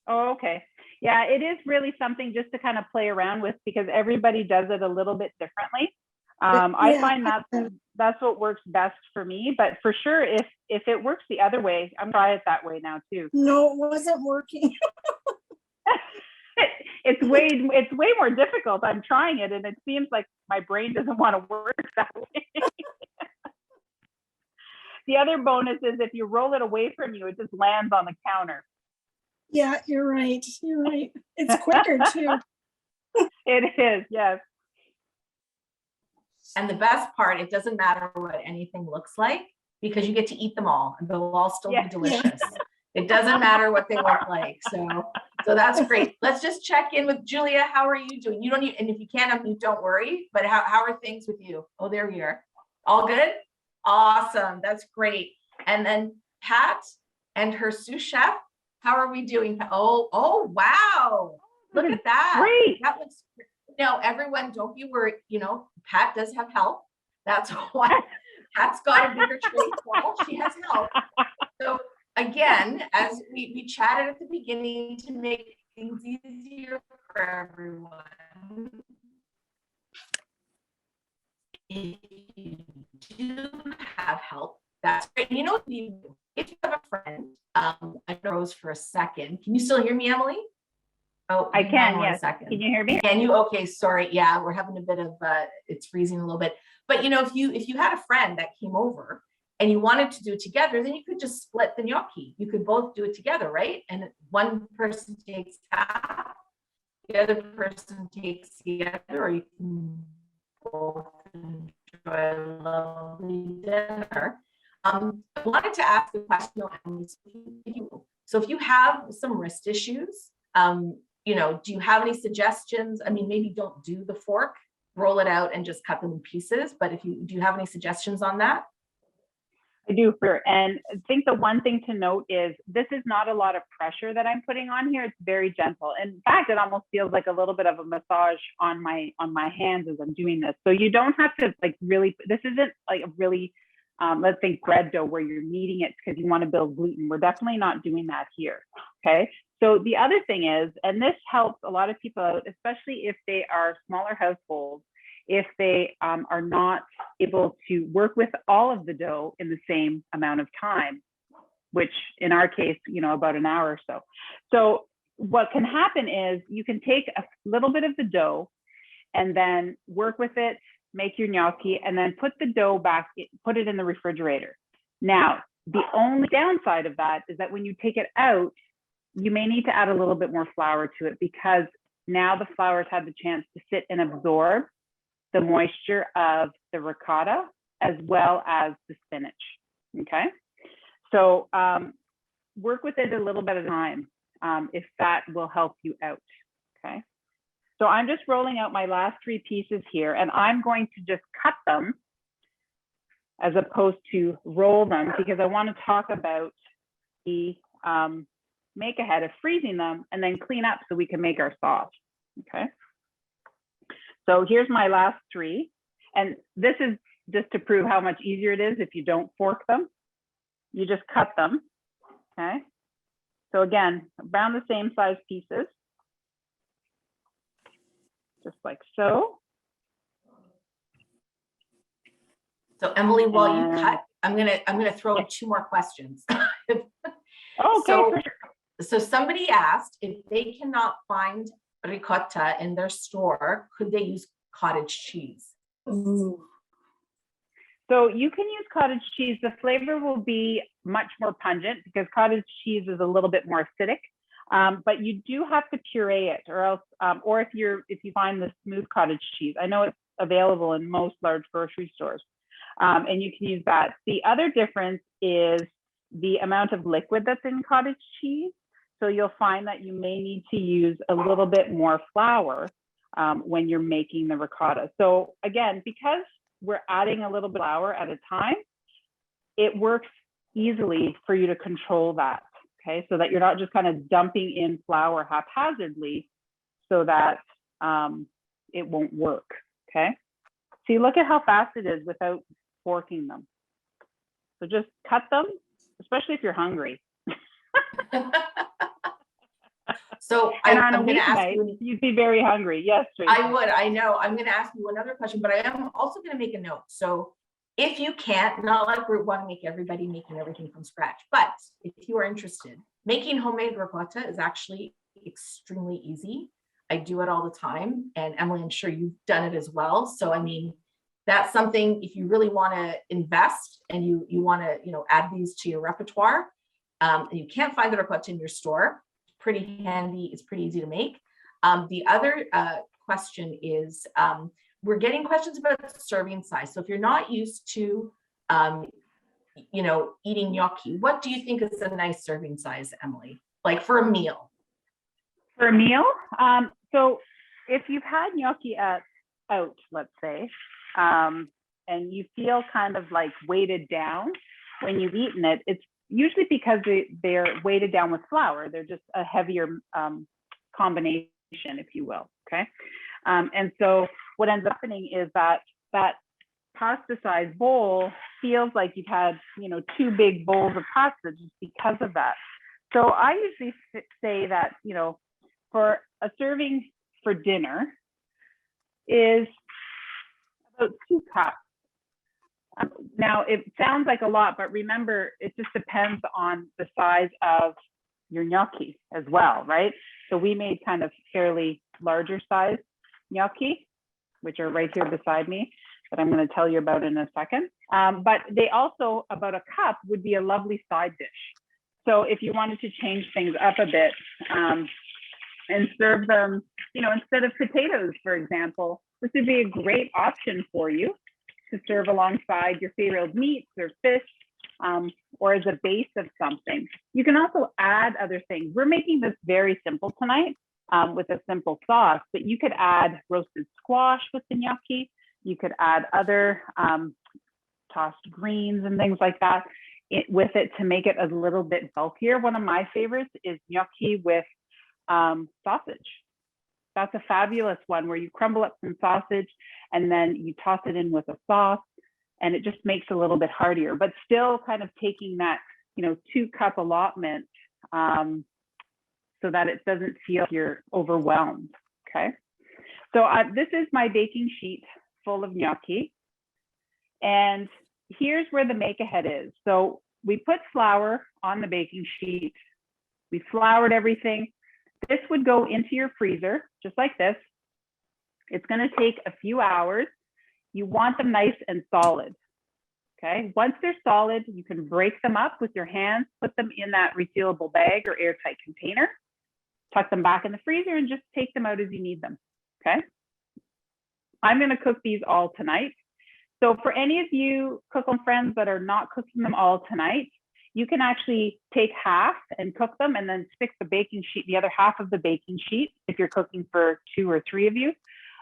Oh, okay. Yeah, it is really something just to kind of play around with because everybody does it a little bit differently. I find that's what works best for me, but for sure, if it works the other way, I'm trying it that way now too. No, it wasn't working. It's way more difficult. I'm trying it and it seems like my brain doesn't want to work that way. The other bonus is if you roll it away from you, it just lands on the counter. Yeah, you're right. You're right. It's quicker too. It is, yes. And the best part, it doesn't matter what anything looks like because you get to eat them all and they'll all still be delicious. It doesn't matter what they look like. So that's great. Let's just check in with Julia. How are you doing? You don't need, and if you can't unmute, don't worry, but how are things with you? Oh, there you are. All good? Awesome. That's great. And then Pat and her sous chef, how are we doing? Oh, wow. Look at that. Great. That looks great. No, everyone, don't be worried. Pat does have help. That's why Pat's got a bigger tray full. She has help. So again, as we chatted at the beginning to make things easier for everyone, if you do have help, that's great. If you have a friend, I froze for a second. Can you still hear me, Emily? Oh, I can, yes. Second. Can you hear me? Can you? Okay, sorry. Yeah, we're having a bit of, it's freezing a little bit. But if you had a friend that came over and you wanted to do it together, then you could just split the gnocchi. You could both do it together, right? And one person takes half the other person takes the other, or you can both enjoy a lovely dinner. I wanted to ask a question. So if you have some wrist issues, you know, do you have any suggestions? I mean, maybe don't do the fork, roll it out and just cut them in pieces. But do you have any suggestions on that? I do, and I think the one thing to note is this is not a lot of pressure that I'm putting on here. It's very gentle. In fact, it almost feels like a little bit of a massage on my hands as I'm doing this. So you don't have to like really, this isn't like a really, let's say bread dough where you're kneading it because you want to build gluten. We're definitely not doing that here, okay? So the other thing is, and this helps a lot of people out, especially if they are smaller households, if they are not able to work with all of the dough in the same amount of time, which in our case, you know, about an hour or so. So what can happen is you can take a little bit of the dough and then work with it, make your gnocchi, and then put the dough back, put it in the refrigerator. Now, the only downside of that is that when you take it out, you may need to add a little bit more flour to it because now the flour's had the chance to sit and absorb the moisture of the ricotta as well as the spinach, okay? So work with it a little bit at a time if that will help you out, okay? So I'm just rolling out my last 3 pieces here and I'm going to just cut them as opposed to roll them because I want to talk about the make ahead of freezing them and then clean up so we can make our sauce, okay? So here's my last 3. And this is just to prove how much easier it is if you don't fork them. You just cut them, okay? So again, around the same size pieces. Just like so. So Emily, while you cut, I'm gonna throw in 2 more questions. Okay, so somebody asked if they cannot find ricotta in their store, could they use cottage cheese? Ooh. So you can use cottage cheese. The flavor will be much more pungent because cottage cheese is a little bit more acidic. But you do have to puree it, or else, or if you find the smooth cottage cheese, I know it's available in most large grocery stores, and you can use that. The other difference is the amount of liquid that's in cottage cheese. So you'll find that you may need to use a little bit more flour when you're making the ricotta. So again, because we're adding a little bit of flour at a time, it works easily for you to control that, okay? So that you're not just kind of dumping in flour haphazardly so that it won't work, okay? See, look at how fast it is without forking them. So just cut them, especially if you're hungry. So and on a I'm going to ask you, you'd be very hungry. Yes, Tracie. I would, I know. I'm going to ask you another question, but I am also going to make a note. So if you can't, not like we want to make everybody making everything from scratch, but if you are interested, making homemade ricotta is actually extremely easy. I do it all the time. And Emily, I'm sure you've done it as well. So, I mean, that's something, if you really want to invest and you want to, you know, add these to your repertoire, and you can't find the ricotta in your store, pretty handy, it's pretty easy to make. The other question is, we're getting questions about serving size. So if you're not used to, you know, eating gnocchi, what do you think is a nice serving size, Emily? Like for a meal? For a meal? So if you've had gnocchi out, let's say, and you feel kind of like weighted down when you've eaten it, it's usually because they're weighted down with flour. They're just a heavier combination, if you will, okay? And so what ends up happening is that pasta-sized bowl feels like you've had, you know, 2 big bowls of pasta just because of that. So I usually say that, you know, for a serving for dinner is about 2 cups. Now, it sounds like a lot, but remember, it just depends on the size of your gnocchi as well, right? So we made kind of fairly larger size gnocchi, which are right here beside me, that I'm going to tell you about in a second. But they also, about a cup would be a lovely side dish. So if you wanted to change things up a bit, and serve them, instead of potatoes, for example. This would be a great option for you to serve alongside your favorite meats or fish, or as a base of something. You can also add other things. We're making this very simple tonight with a simple sauce, but you could add roasted squash with the gnocchi. You could add other tossed greens and things like that with it to make it a little bit bulkier. One of my favorites is gnocchi with sausage. That's a fabulous one where you crumble up some sausage and then you toss it in with a sauce, and it just makes it a little bit heartier, but still kind of taking that, 2-cup allotment so that it doesn't feel like you're overwhelmed. Okay. So this is my baking sheet full of gnocchi. And here's where the make ahead is. So we put flour on the baking sheet. We floured everything. This would go into your freezer, just like this. It's going to take a few hours. You want them nice and solid. Okay. Once they're solid, you can break them up with your hands, put them in that resealable bag or airtight container, tuck them back in the freezer, and just take them out as you need them. Okay. I'm going to cook these all tonight. So for any of you cook-along friends that are not cooking them all tonight, you can actually take half and cook them and then stick the baking sheet, the other half of the baking sheet, if you're cooking for 2 or 3 of you.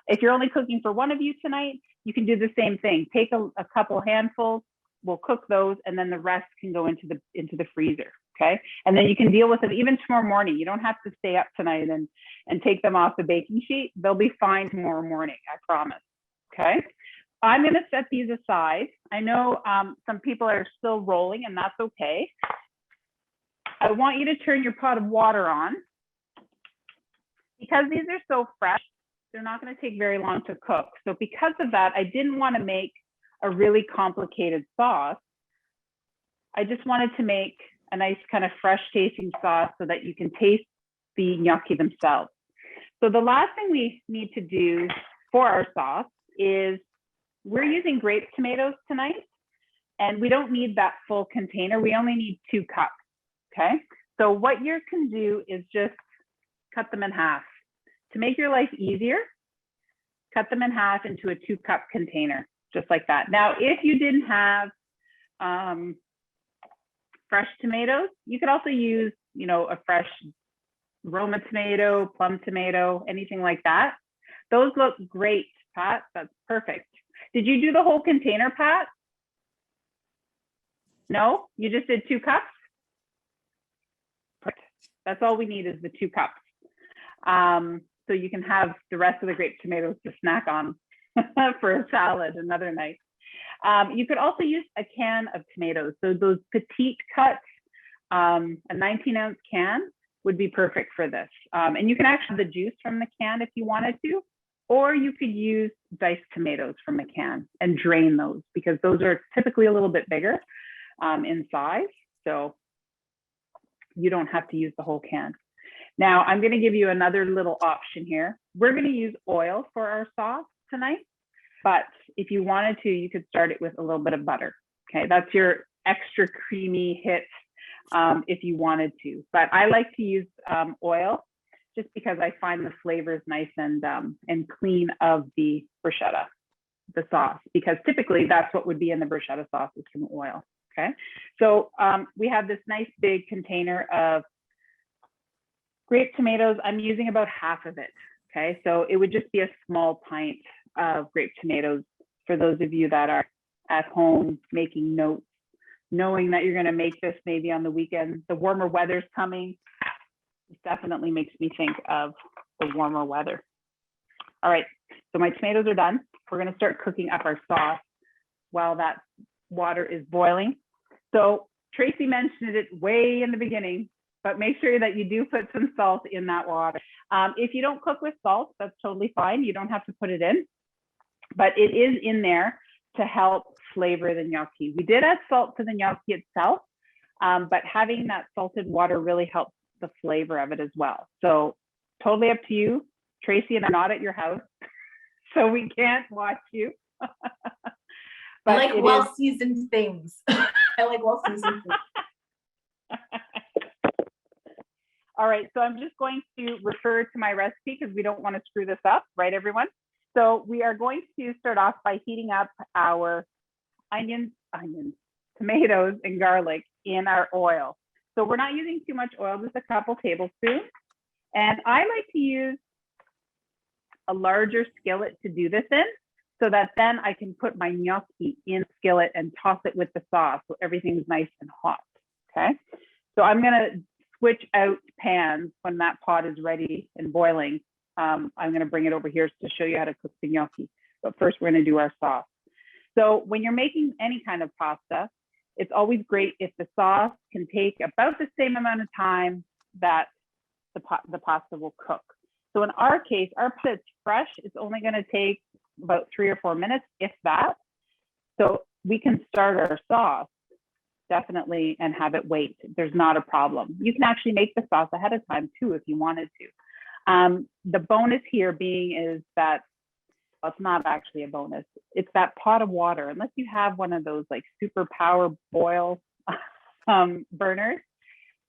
If you're only cooking for 1 of you tonight, you can do the same thing. Take a couple handfuls, we'll cook those, and then the rest can go into the freezer, okay? And then you can deal with it even tomorrow morning. You don't have to stay up tonight and take them off the baking sheet. They'll be fine tomorrow morning, I promise, okay? I'm gonna set these aside. I know some people are still rolling, and that's okay. I want you to turn your pot of water on. Because these are so fresh, they're not going to take very long to cook. So because of that, I didn't want to make a really complicated sauce. I just wanted to make a nice kind of fresh tasting sauce so that you can taste the gnocchi themselves. So the last thing we need to do for our sauce is we're using grape tomatoes tonight, and we don't need that full container. We only need 2 cups, okay? So what you can do is just cut them in half. To make your life easier, cut them in half into a 2-cup container, just like that. Now, if you didn't have fresh tomatoes, you could also use, a fresh Roma tomato, plum tomato, anything like that. Those look great, Pat. That's perfect. Did you do the whole container, Pat? No, you just did 2 cups? Perfect. That's all we need is the 2 cups. So you can have the rest of the grape tomatoes to snack on for a salad another night. You could also use a can of tomatoes. So those petite cuts, a 19-ounce can would be perfect for this. And you can actually have the juice from the can if you wanted to, or you could use diced tomatoes from a can and drain those, because those are typically a little bit bigger in size. So you don't have to use the whole can. Now, I'm going to give you another little option here. We're going to use oil for our sauce tonight, but if you wanted to, you could start it with a little bit of butter. Okay, that's your extra creamy hit if you wanted to. But I like to use oil just because I find the flavors nice and clean of the bruschetta, the sauce, because typically that's what would be in the bruschetta sauce is some oil. Okay, so we have this nice big container of grape tomatoes. I'm using about half of it. Okay, so it would just be a small pint of grape tomatoes for those of you that are at home making notes, knowing that you're going to make this maybe on the weekend. The warmer weather's coming. It definitely makes me think of the warmer weather. All right, so my tomatoes are done. We're going to start cooking up our sauce while that water is boiling. So Tracie mentioned it way in the beginning, but make sure that you do put some salt in that water. If you don't cook with salt, that's totally fine. You don't have to put it in, but it is in there to help flavor the gnocchi. We did add salt to the gnocchi itself, but having that salted water really helps the flavor of it as well. So totally up to you. Tracie and I'm not at your house, so we can't watch you. I like well-seasoned things. I like well-seasoned things. All right, so I'm just going to refer to my recipe because we don't want to screw this up, right, everyone? So we are going to start off by heating up our onions, tomatoes, and garlic in our oil. So we're not using too much oil, just a couple tablespoons. And I like to use a larger skillet to do this in, so that then I can put my gnocchi in skillet and toss it with the sauce so everything's nice and hot, okay? So I'm gonna switch out pans when that pot is ready and boiling. I'm gonna bring it over here to show you how to cook the gnocchi. But first we're gonna do our sauce. So when you're making any kind of pasta, it's always great if the sauce can take about the same amount of time that the pasta will cook. So in our case, our pasta is fresh. It's only gonna take about 3 or 4 minutes, if that. So we can start our sauce definitely and have it wait. There's not a problem. You can actually make the sauce ahead of time too if you wanted to. The bonus here being is that, well, it's not actually a bonus. It's that pot of water. Unless you have one of those like super power boil burners,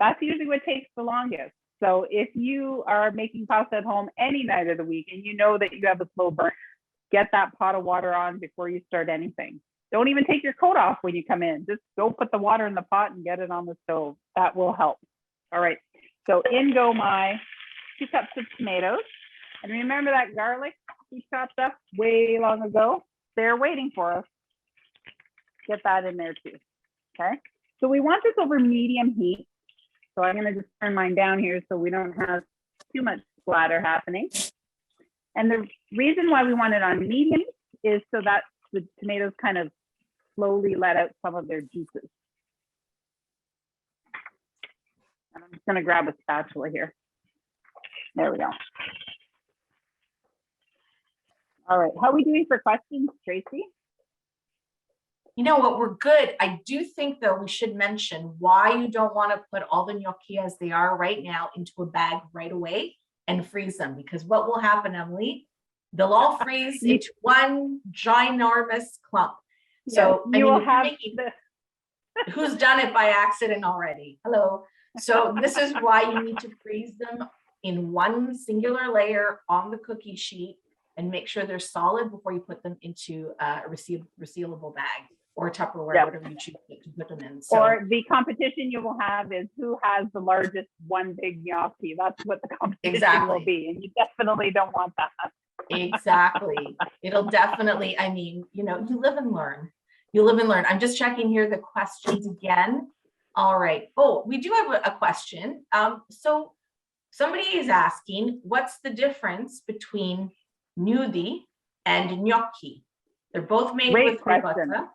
that's usually what takes the longest. So if you are making pasta at home any night of the week and you know that you have a slow burn, get that pot of water on before you start anything. Don't even take your coat off when you come in. Just go put the water in the pot and get it on the stove. That will help. All right, so in go my 2 cups of tomatoes. And remember that garlic we chopped up way long ago? They're waiting for us. Get that in there too, okay? So we want this over medium heat. So I'm gonna just turn mine down here so we don't have too much splatter happening. And the reason why we want it on medium is so that the tomatoes kind of slowly let out some of their juices. And I'm just gonna grab a spatula here. There we go. All right, how are we doing for questions, Tracie? You know what, we're good. I do think though, we should mention why you don't want to put all the gnocchi as they are right now into a bag right away and freeze them, because what will happen, Emily, they'll all freeze into one ginormous clump. So you will have who's done it by accident already? Hello. So this is why you need to freeze them in one singular layer on the cookie sheet and make sure they're solid before you put them into a resealable bag or Tupperware, whatever you choose to put them in. So, or the competition you will have is who has the largest one big gnocchi. That's what the competition will be. And you definitely don't want that. Exactly. It'll definitely, I mean, you know, you live and learn. You live and learn. I'm just checking here the questions again. All right. Oh, we do have a question. So somebody is asking, what's the difference between gnudi and gnocchi? They're both made with ricotta.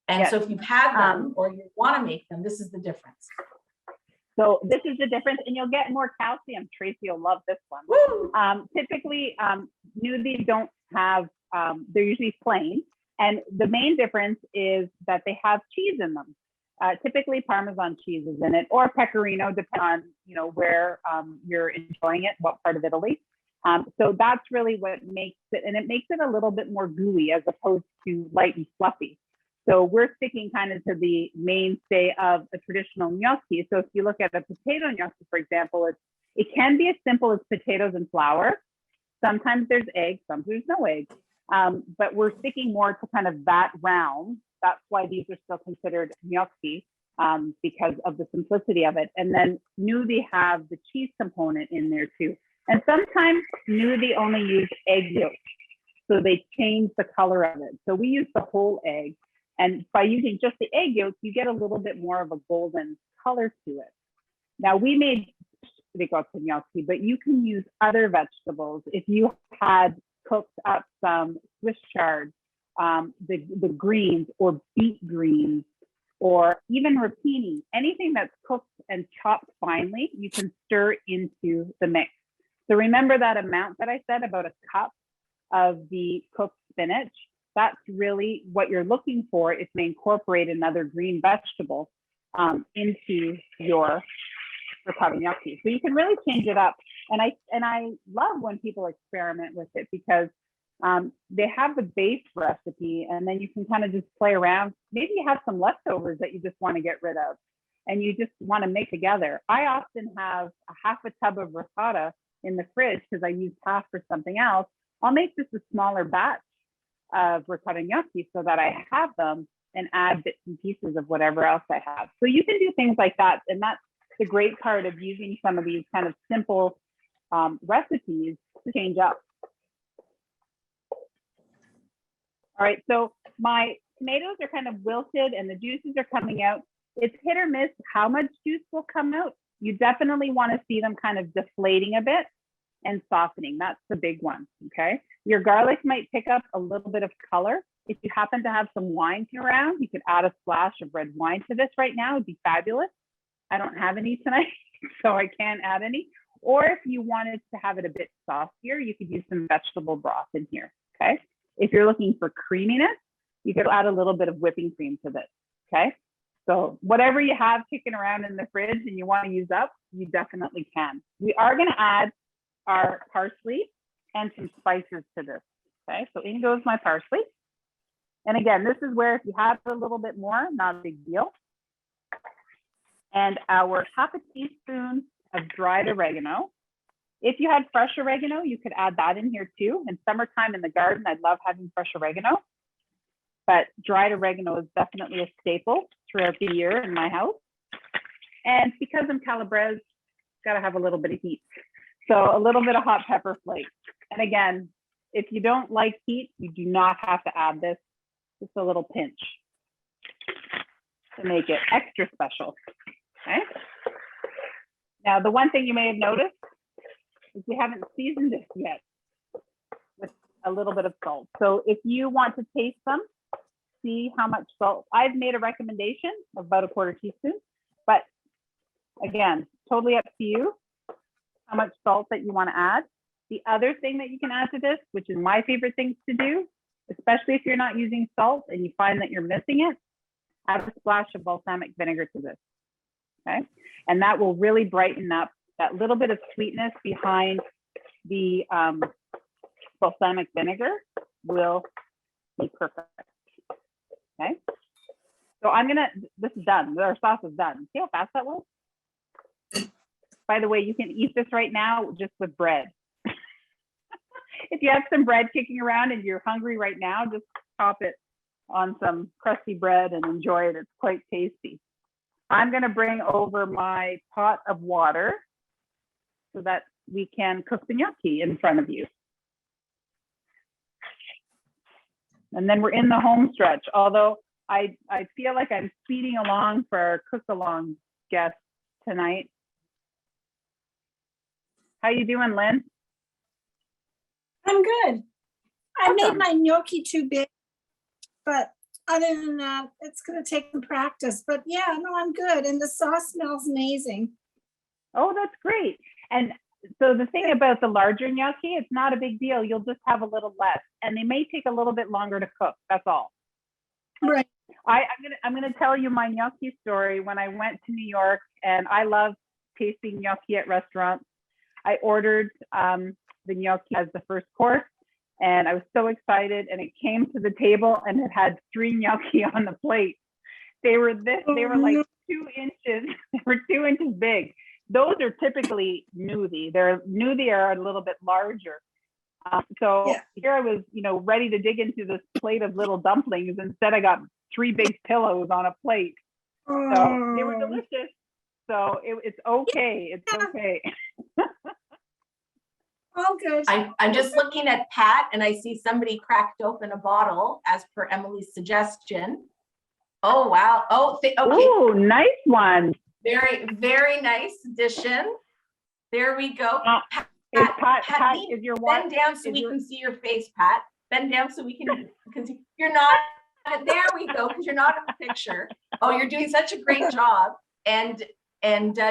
And so if you've had them or you want to make them, this is the difference. So this is the difference, and you'll get more calcium. Tracie will love this one. Typically, gnudi don't have, they're usually plain. And the main difference is that they have cheese in them. Typically Parmesan cheese is in it, or Pecorino, depending on, you know, where you're enjoying it, what part of Italy. So that's really what makes it, and it makes it a little bit more gooey as opposed to light and fluffy. So we're sticking kind of to the mainstay of a traditional gnocchi. So if you look at a potato gnocchi, for example, it can be as simple as potatoes and flour. Sometimes there's egg, sometimes there's no egg. But we're sticking more to kind of that realm. That's why these are still considered gnocchi, because of the simplicity of it. And then gnudi have the cheese component in there too. And sometimes gnudi only use egg yolk, so they change the color of it. So we use the whole egg. And by using just the egg yolk, you get a little bit more of a golden color to it. Now we made ricotta gnocchi, but you can use other vegetables. If you had cooked up some Swiss chard, the greens or beet greens, or even rapini, anything that's cooked and chopped finely, you can stir into the mix. So remember that amount that I said, about a cup of the cooked spinach. That's really what you're looking for if they incorporate another green vegetable into your ricotta gnocchi. So you can really change it up. And I love when people experiment with it, because they have the base recipe and then you can kind of just play around. Maybe you have some leftovers that you just want to get rid of. and you just want to mix together. I often have a half a tub of ricotta in the fridge because I use half for something else. I'll make just a smaller batch of ricotta gnocchi so that I have them and add bits and pieces of whatever else I have. So you can do things like that. And that's the great part of using some of these kind of simple recipes to change up. All right, so my tomatoes are kind of wilted and the juices are coming out. It's hit or miss how much juice will come out. You definitely want to see them kind of deflating a bit and softening. That's the big one, okay? Your garlic might pick up a little bit of color. If you happen to have some wine around, you could add a splash of red wine to this right now. It'd be fabulous. I don't have any tonight, so I can't add any. Or if you wanted to have it a bit softer, you could use some vegetable broth in here, okay? If you're looking for creaminess, you could add a little bit of whipping cream to this, okay? So whatever you have kicking around in the fridge and you want to use up, you definitely can. We are going to add our parsley and some spices to this, okay? So in goes my parsley. And again, this is where if you have a little bit more, not a big deal. And our half a teaspoon of dried oregano. If you had fresh oregano, you could add that in here too. In summertime in the garden, I love having fresh oregano. But dried oregano is definitely a staple throughout the year in my house. And because I'm Calabrese, got to have a little bit of heat. So a little bit of hot pepper flakes. And again, if you don't like heat, you do not have to add this. Just a little pinch to make it extra special, okay? Now, the one thing you may have noticed is we haven't seasoned this yet with a little bit of salt. So if you want to taste them, see how much salt. I've made a recommendation of about a quarter teaspoon, but again, totally up to you how much salt that you want to add. The other thing that you can add to this, which is my favorite things to do, especially if you're not using salt and you find that you're missing it, add a splash of balsamic vinegar to this, okay? And that will really brighten up that little bit of sweetness behind the balsamic vinegar will be perfect, okay? So I'm gonna, this is done, our sauce is done. See how fast that was? By the way, you can eat this right now just with bread. If you have some bread kicking around and you're hungry right now, just pop it on some crusty bread and enjoy it. It's quite tasty. I'm going to bring over my pot of water so that we can cook the gnocchi in front of you. And then we're in the home stretch, although I feel like I'm speeding along for our cook-along guests tonight. How you doing, Lynn? I'm good. I made Awesome. my gnocchi too big, but other than that, it's going to take some practice. But yeah, no, I'm good. And the sauce smells amazing. Oh, that's great. And so the thing about the larger gnocchi, it's not a big deal. You'll just have a little less, and they may take a little bit longer to cook. That's all. Right. I'm gonna tell you my gnocchi story. When I went to New York, and I love tasting gnocchi at restaurants, I ordered the gnocchi as the first course, and I was so excited. And it came to the table, and it had 3 gnocchi on the plate. They were this. They were like 2 inches. They were 2 inches big. Those are typically gnudi. Gnudi are a little bit larger. So yeah. Here I was, ready to dig into this plate of little dumplings. Instead, I got 3 big pillows on a plate. So they were delicious. So it's okay. It's okay. All good. I'm just looking at Pat, and I see somebody cracked open a bottle as per Emily's suggestion. Oh, wow. Oh, okay. Oh, nice one. Very, very nice addition. There we go. Pat, is your one? Bend down so we can see your face, Pat. Bend down so we can, because you're not, there we go, because you're not in the picture. Oh, you're doing such a great job. And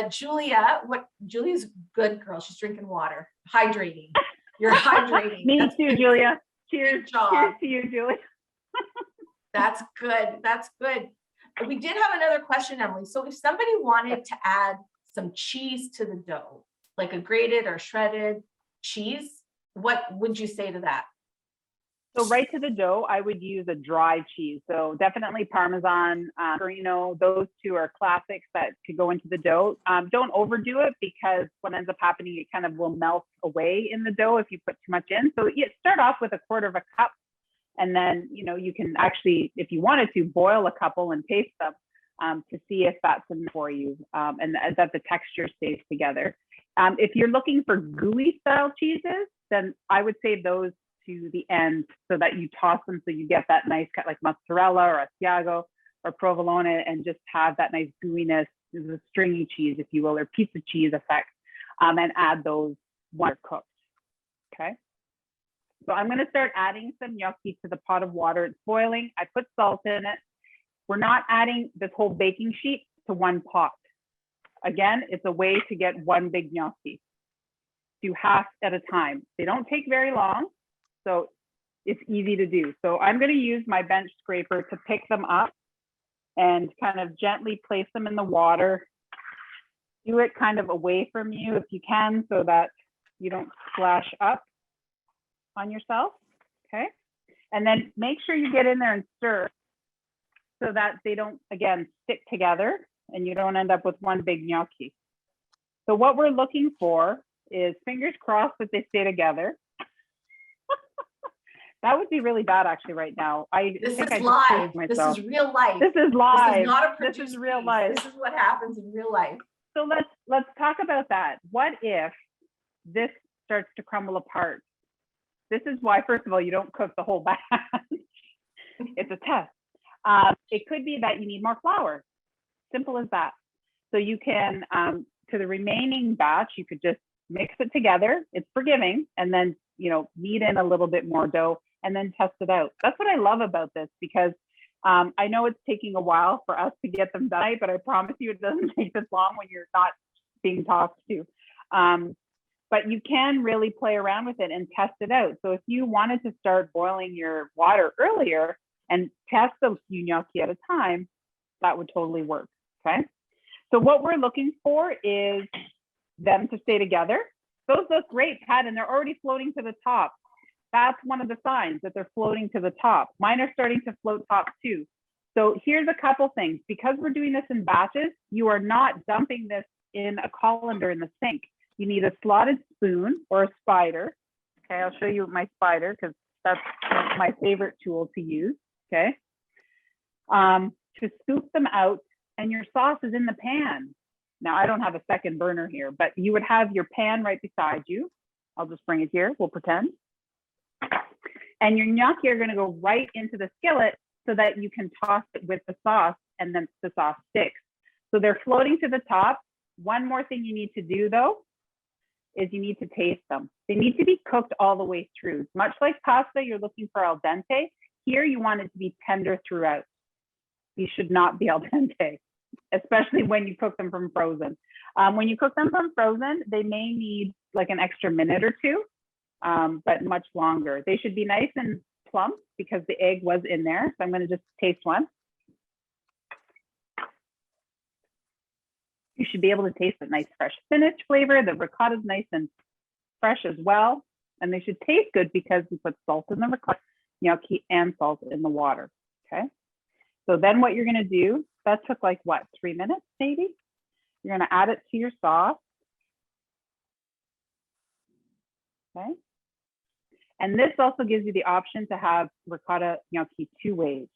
Julia's good girl. She's drinking water, hydrating. You're hydrating. Me That's too, good. Julia. Cheers. Job. Cheers to you, Julia. That's good. That's good. We did have another question, Emily. So if somebody wanted to add some cheese to the dough, like a grated or shredded cheese, what would you say to that? So right to the dough, I would use a dry cheese. So definitely Parmesan, Pecorino, those two are classics that could go into the dough. Don't overdo it because what ends up happening, it kind of will melt away in the dough if you put too much in. So you start off with 1/4 of a cup, and then, you know, you can actually, if you wanted to, boil a couple and taste them to see if that's enough for you and that the texture stays together. If you're looking for gooey style cheeses, then I would save those to the end so that you toss them so you get that nice cut like mozzarella or Asiago or provolone and just have that nice gooiness, the stringy cheese, if you will, or pizza cheese effect, and add those when they're cooked. Okay. So I'm going to start adding some gnocchi to the pot of water. It's boiling. I put salt in it. We're not adding this whole baking sheet to one pot. Again, it's a way to get one big gnocchi. Do half at a time. They don't take very long, so it's easy to do. So I'm going to use my bench scraper to pick them up and kind of gently place them in the water. Do it kind of away from you if you can so that you don't splash up on yourself, okay? And then make sure you get in there and stir so that they don't, again, stick together and you don't end up with one big gnocchi. So what we're looking for is, fingers crossed that they stay together. That would be really bad actually right now. This is live. This is real life. This is live. This is not a produced This is real life. This is what happens in real life. So let's talk about that. What if this starts to crumble apart? This is why, first of all, you don't cook the whole batch. It's a test. It could be that you need more flour. Simple as that. So you can, to the remaining batch, you could just mix it together. It's forgiving, and then, you know, knead in a little bit more dough and then test it out. That's what I love about this, because I know it's taking a while for us to get them done, but I promise you it doesn't take this long when you're not being talked to. But you can really play around with it and test it out. So if you wanted to start boiling your water earlier and test a few gnocchi at a time, that would totally work, okay? So what we're looking for is them to stay together. Those look great, Pat, and they're already floating to the top. That's one of the signs that they're floating to the top. Mine are starting to float top too. So here's a couple things. Because we're doing this in batches, you are not dumping this in a colander in the sink. You need a slotted spoon or a spider. Okay, I'll show you my spider because that's my favorite tool to use, okay? To scoop them out, and your sauce is in the pan. Now, I don't have a second burner here, but you would have your pan right beside you. I'll just bring it here, we'll pretend. And your gnocchi are gonna go right into the skillet so that you can toss it with the sauce and then the sauce sticks. So they're floating to the top. One more thing you need to do though, is you need to taste them. They need to be cooked all the way through. Much like pasta, you're looking for al dente. Here, you want it to be tender throughout. You should not be al dente, especially when you cook them from frozen. When you cook them from frozen, they may need like an extra minute or two, but much longer. They should be nice and plump because the egg was in there. So I'm going to just taste one. You should be able to taste the nice fresh spinach flavor. The ricotta is nice and fresh as well. And they should taste good because we put salt in the ricotta, gnocchi, and salt in the water, okay? So then what you're gonna do, that took like what, 3 minutes maybe? You're gonna add it to your sauce, okay? And this also gives you the option to have ricotta gnocchi 2 ways.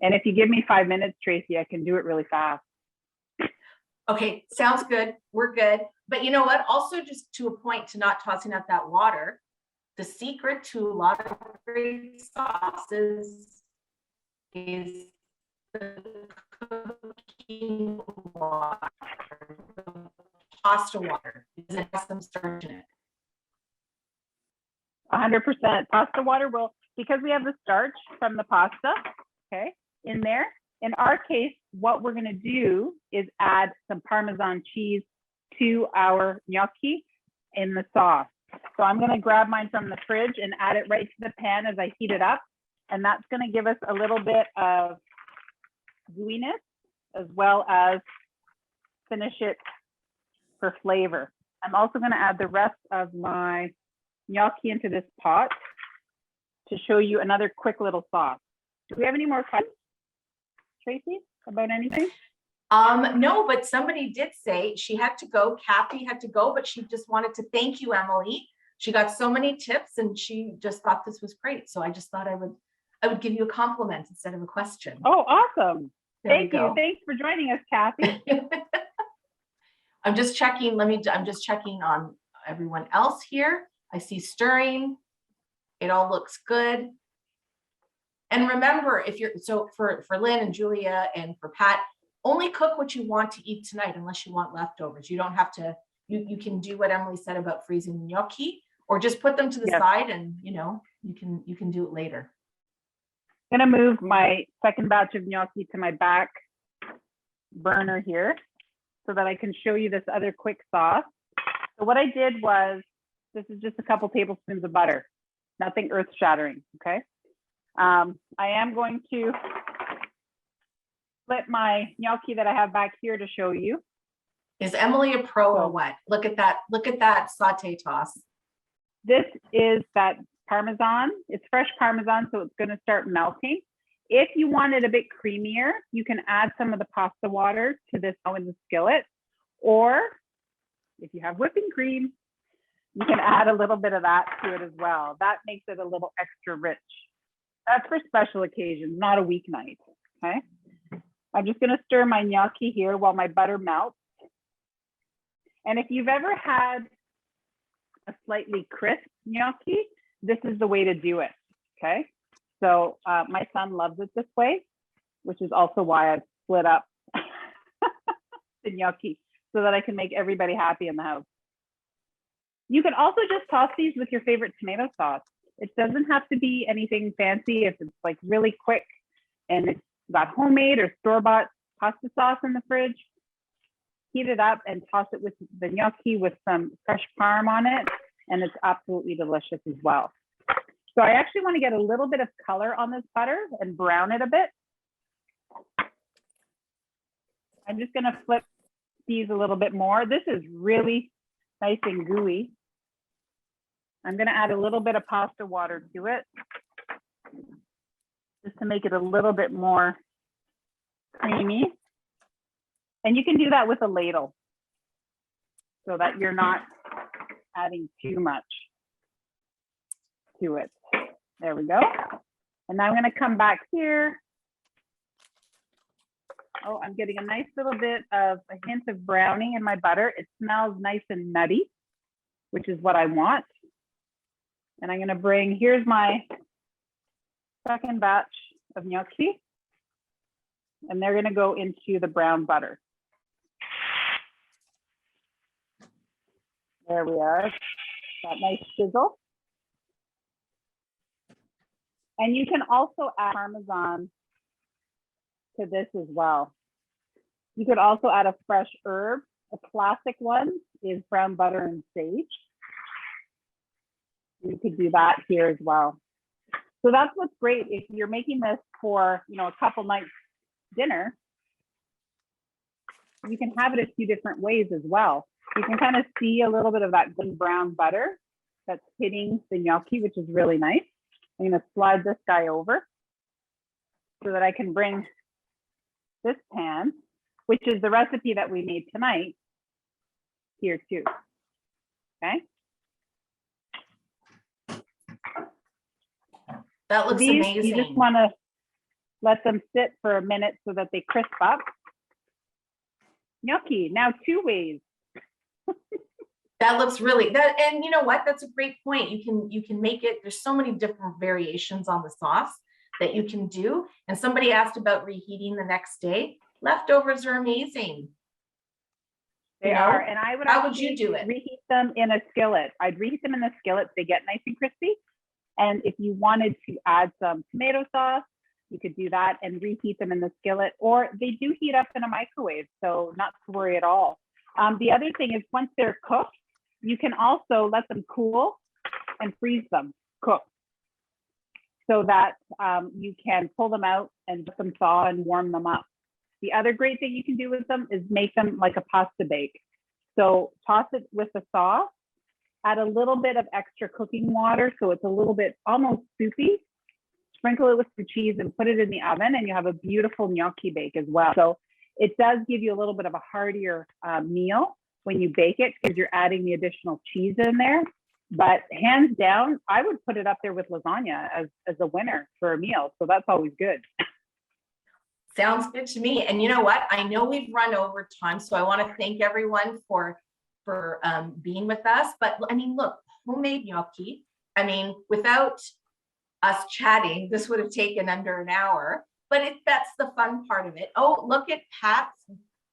And if you give me 5 minutes, Tracie, I can do it really fast. Okay, sounds good. We're good. But you know what? Also, just to a point to not tossing out that water, the secret to a lot of great sauces is the cooking water, the pasta water, because it has some starch in it. 100%. Pasta water will, because we have the starch from the pasta, okay, in there. In our case, what we're gonna do is add some Parmesan cheese to our gnocchi in the sauce. So I'm gonna grab mine from the fridge and add it right to the pan as I heat it up. And that's gonna give us a little bit of gooiness as well as finish it for flavor. I'm also gonna add the rest of my gnocchi into this pot. to show you another quick little sauce. Do we have any more questions, Tracie, about anything? No, but somebody did say she had to go. Kathy had to go, but she just wanted to thank you, Emily. She got so many tips and she just thought this was great. So I just thought I would give you a compliment instead of a question. Oh, awesome. There Thank you. Thanks for joining us, Kathy. I'm just checking. I'm just checking on everyone else here. I see stirring. It all looks good. And remember, if you're, so for Lynn and Julia and for Pat, only cook what you want to eat tonight, unless you want leftovers. You don't have to, you can do what Emily said about freezing gnocchi, or just put them to the side and, you know, you can do it later. I'm gonna move my second batch of gnocchi to my back burner here so that I can show you this other quick sauce. So what I did was, this is just a couple tablespoons of butter, nothing earth shattering, okay? I am going to flip my gnocchi that I have back here to show you. Is Emily a pro or what? Look at that saute toss. This is that Parmesan. It's fresh Parmesan, so it's gonna start melting. If you want it a bit creamier, you can add some of the pasta water to this in the skillet, or if you have whipping cream, you can add a little bit of that to it as well. That makes it a little extra rich. That's for special occasions, not a weeknight, okay? I'm just gonna stir my gnocchi here while my butter melts. And if you've ever had a slightly crisp gnocchi, this is the way to do it, okay? So my son loves it this way, which is also why I've split up the gnocchi so that I can make everybody happy in the house. You can also just toss these with your favorite tomato sauce. It doesn't have to be anything fancy. If it's like really quick and it's got homemade or store-bought pasta sauce in the fridge, heat it up and toss it with the gnocchi with some fresh parm on it, and it's absolutely delicious as well. So I actually want to get a little bit of color on this butter and brown it a bit. I'm just going to flip these a little bit more. This is really nice and gooey. I'm going to add a little bit of pasta water to it just to make it a little bit more creamy. And you can do that with a ladle so that you're not adding too much to it. There we go. And now I'm going to come back here. Oh, I'm getting a nice little bit of a hint of browning in my butter. It smells nice and nutty, which is what I want. And I'm going to bring, here's my second batch of gnocchi. And they're going to go into the brown butter. There we are. That nice sizzle. And you can also add Parmesan to this as well. You could also add a fresh herb. A classic one is brown butter and sage. You could do that here as well. So that's what's great if you're making this for, you know, a couple nights dinner. You can have it a few different ways as well. You can kind of see a little bit of that good brown butter that's hitting the gnocchi, which is really nice. I'm going to slide this guy over so that I can bring this pan, which is the recipe that we made tonight, here too. Okay. That looks amazing. You just want to let them sit for a minute so that they crisp up. Gnocchi, now 2 ways. That looks really that, and you know what? That's a great point. You can make it. There's so many different variations on the sauce that you can do. And somebody asked about reheating the next day. Leftovers are amazing. They are, and I would. How would you do it? Reheat them in a skillet. I'd reheat them in the skillet. They get nice and crispy. And if you wanted to add some tomato sauce, you could do that and reheat them in the skillet. Or they do heat up in a microwave, so not to worry at all. The other thing is once they're cooked, you can also let them cool and freeze them cooked so that you can pull them out and let them thaw and warm them up. The other great thing you can do with them is make them like a pasta bake. So toss it with the sauce add a little bit of extra cooking water so it's a little bit almost soupy. Sprinkle it with some cheese and put it in the oven, and you have a beautiful gnocchi bake as well. So it does give you a little bit of a heartier meal when you bake it because you're adding the additional cheese in there. But hands down, I would put it up there with lasagna as a winner for a meal. So that's always good. Sounds good to me. And you know what? I know we've run over time, so I want to thank everyone for being with us. But I mean, look, homemade gnocchi. I mean, without us chatting, this would have taken under an hour, but that's the fun part of it. Oh, look at Pat's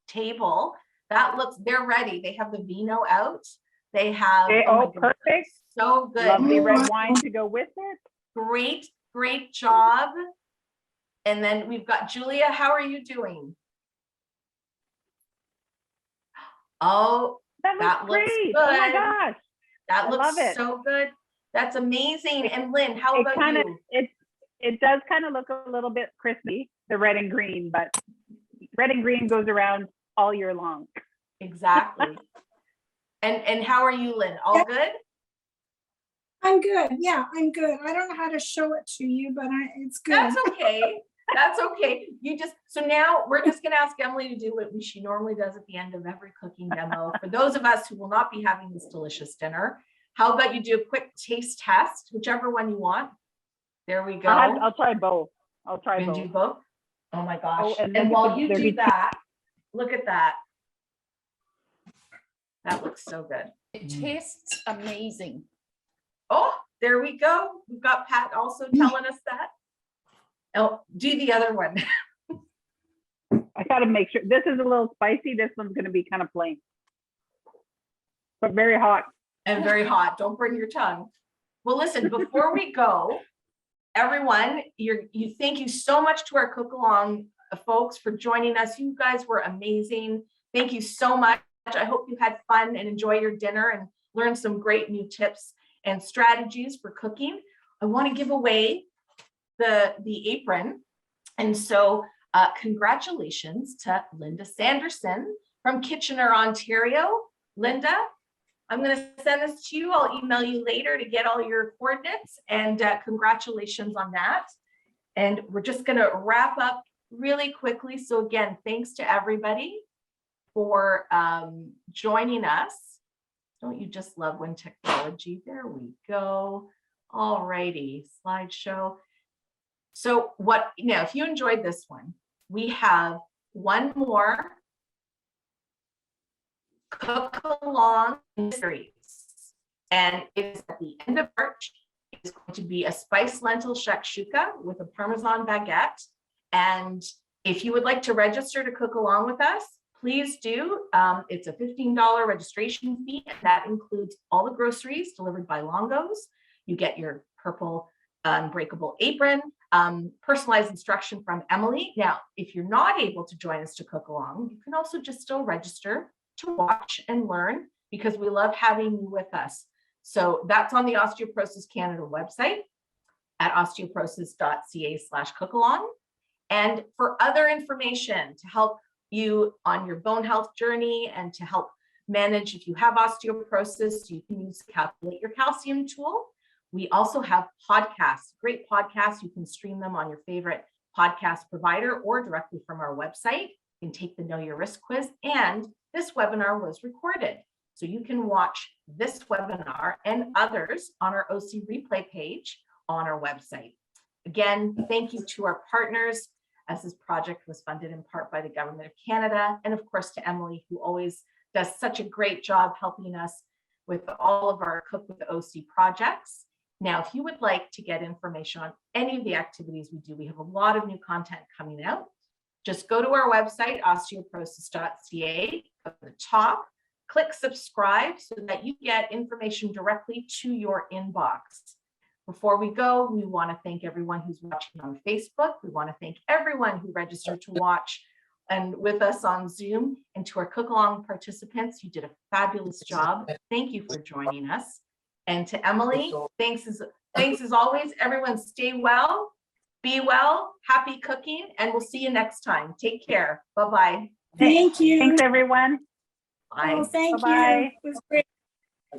table. They're ready. They have the vino out. They have, oh perfect. Goodness, so good. Lovely red wine to go with it. Great job. And then we've got Julia. How are you doing? Oh, that looks great. good. Oh my gosh. That looks so good. That's amazing. And Lynn, how about you? It does kind of look a little bit crispy, the red and green, but red and green goes around all year long. Exactly. And how are you, Lynn? All good? I'm good. Yeah, I'm good. I don't know how to show it to you, but it's good. That's okay. That's okay. So now we're just going to ask Emily to do what she normally does at the end of every cooking demo. For those of us who will not be having this delicious dinner, how about you do a quick taste test, whichever one you want. There we go. I'll try both. Do both. Oh my gosh. Oh, and while you do that, look at that. That looks so good. It tastes amazing. Oh, there we go. We've got Pat also telling us that. Oh, do the other one. I got to make sure. This is a little spicy. This one's going to be kind of plain, but very hot. And very hot. Don't burn your tongue. Well, listen, before we go, everyone, thank you so much to our cook along folks for joining us. You guys were amazing. Thank you so much. I hope you had fun and enjoy your dinner and learn some great new tips and strategies for cooking. I want to give away the apron. And so congratulations to Linda Sanderson from Kitchener, Ontario. Linda, I'm going to send this to you. I'll email you later to get all your coordinates, and congratulations on that. And we're just going to wrap up really quickly. So again, thanks to everybody for joining us. Don't you just love when technology? There we go. All righty, slideshow. So if you enjoyed this one, we have one more cook along series, and it's at the end of March. It's going to be a spiced lentil shakshuka with a Parmesan baguette. And if you would like to register to cook along with us, please do. It's a $15 registration fee, and that includes all the groceries delivered by Longos. You get your purple unbreakable apron, personalized instruction from Emily. Now, if you're not able to join us to cook along, you can also just still register to watch and learn, because we love having you with us. So that's on the Osteoporosis Canada website at osteoporosis.ca/cookalong. And for other information to help you on your bone health journey and to help manage if you have osteoporosis, you can use the Calculate Your Calcium tool. We also have podcasts, great podcasts. You can stream them on your favorite podcast provider or directly from our website. You can take the Know Your Risk quiz, and this webinar was recorded. So you can watch this webinar and others on our OC replay page on our website. Again, thank you to our partners, as this project was funded in part by the Government of Canada, and of course to Emily, who always does such a great job helping us with all of our Cook with the OC projects. Now, if you would like to get information on any of the activities we do, we have a lot of new content coming out. Just go to our website, osteoporosis.ca, at the top, click subscribe so that you get information directly to your inbox. Before we go, we want to thank everyone who's watching on Facebook. We want to thank everyone who registered to watch and with us on Zoom, and to our cook along participants. You did a fabulous job. Thank you for joining us. And to Emily, thanks as always. Everyone stay well, be well, happy cooking, and we'll see you next time. Take care. Bye-bye. Thank you. Thanks, everyone. Bye. Oh, thank Bye-bye. you. It was great.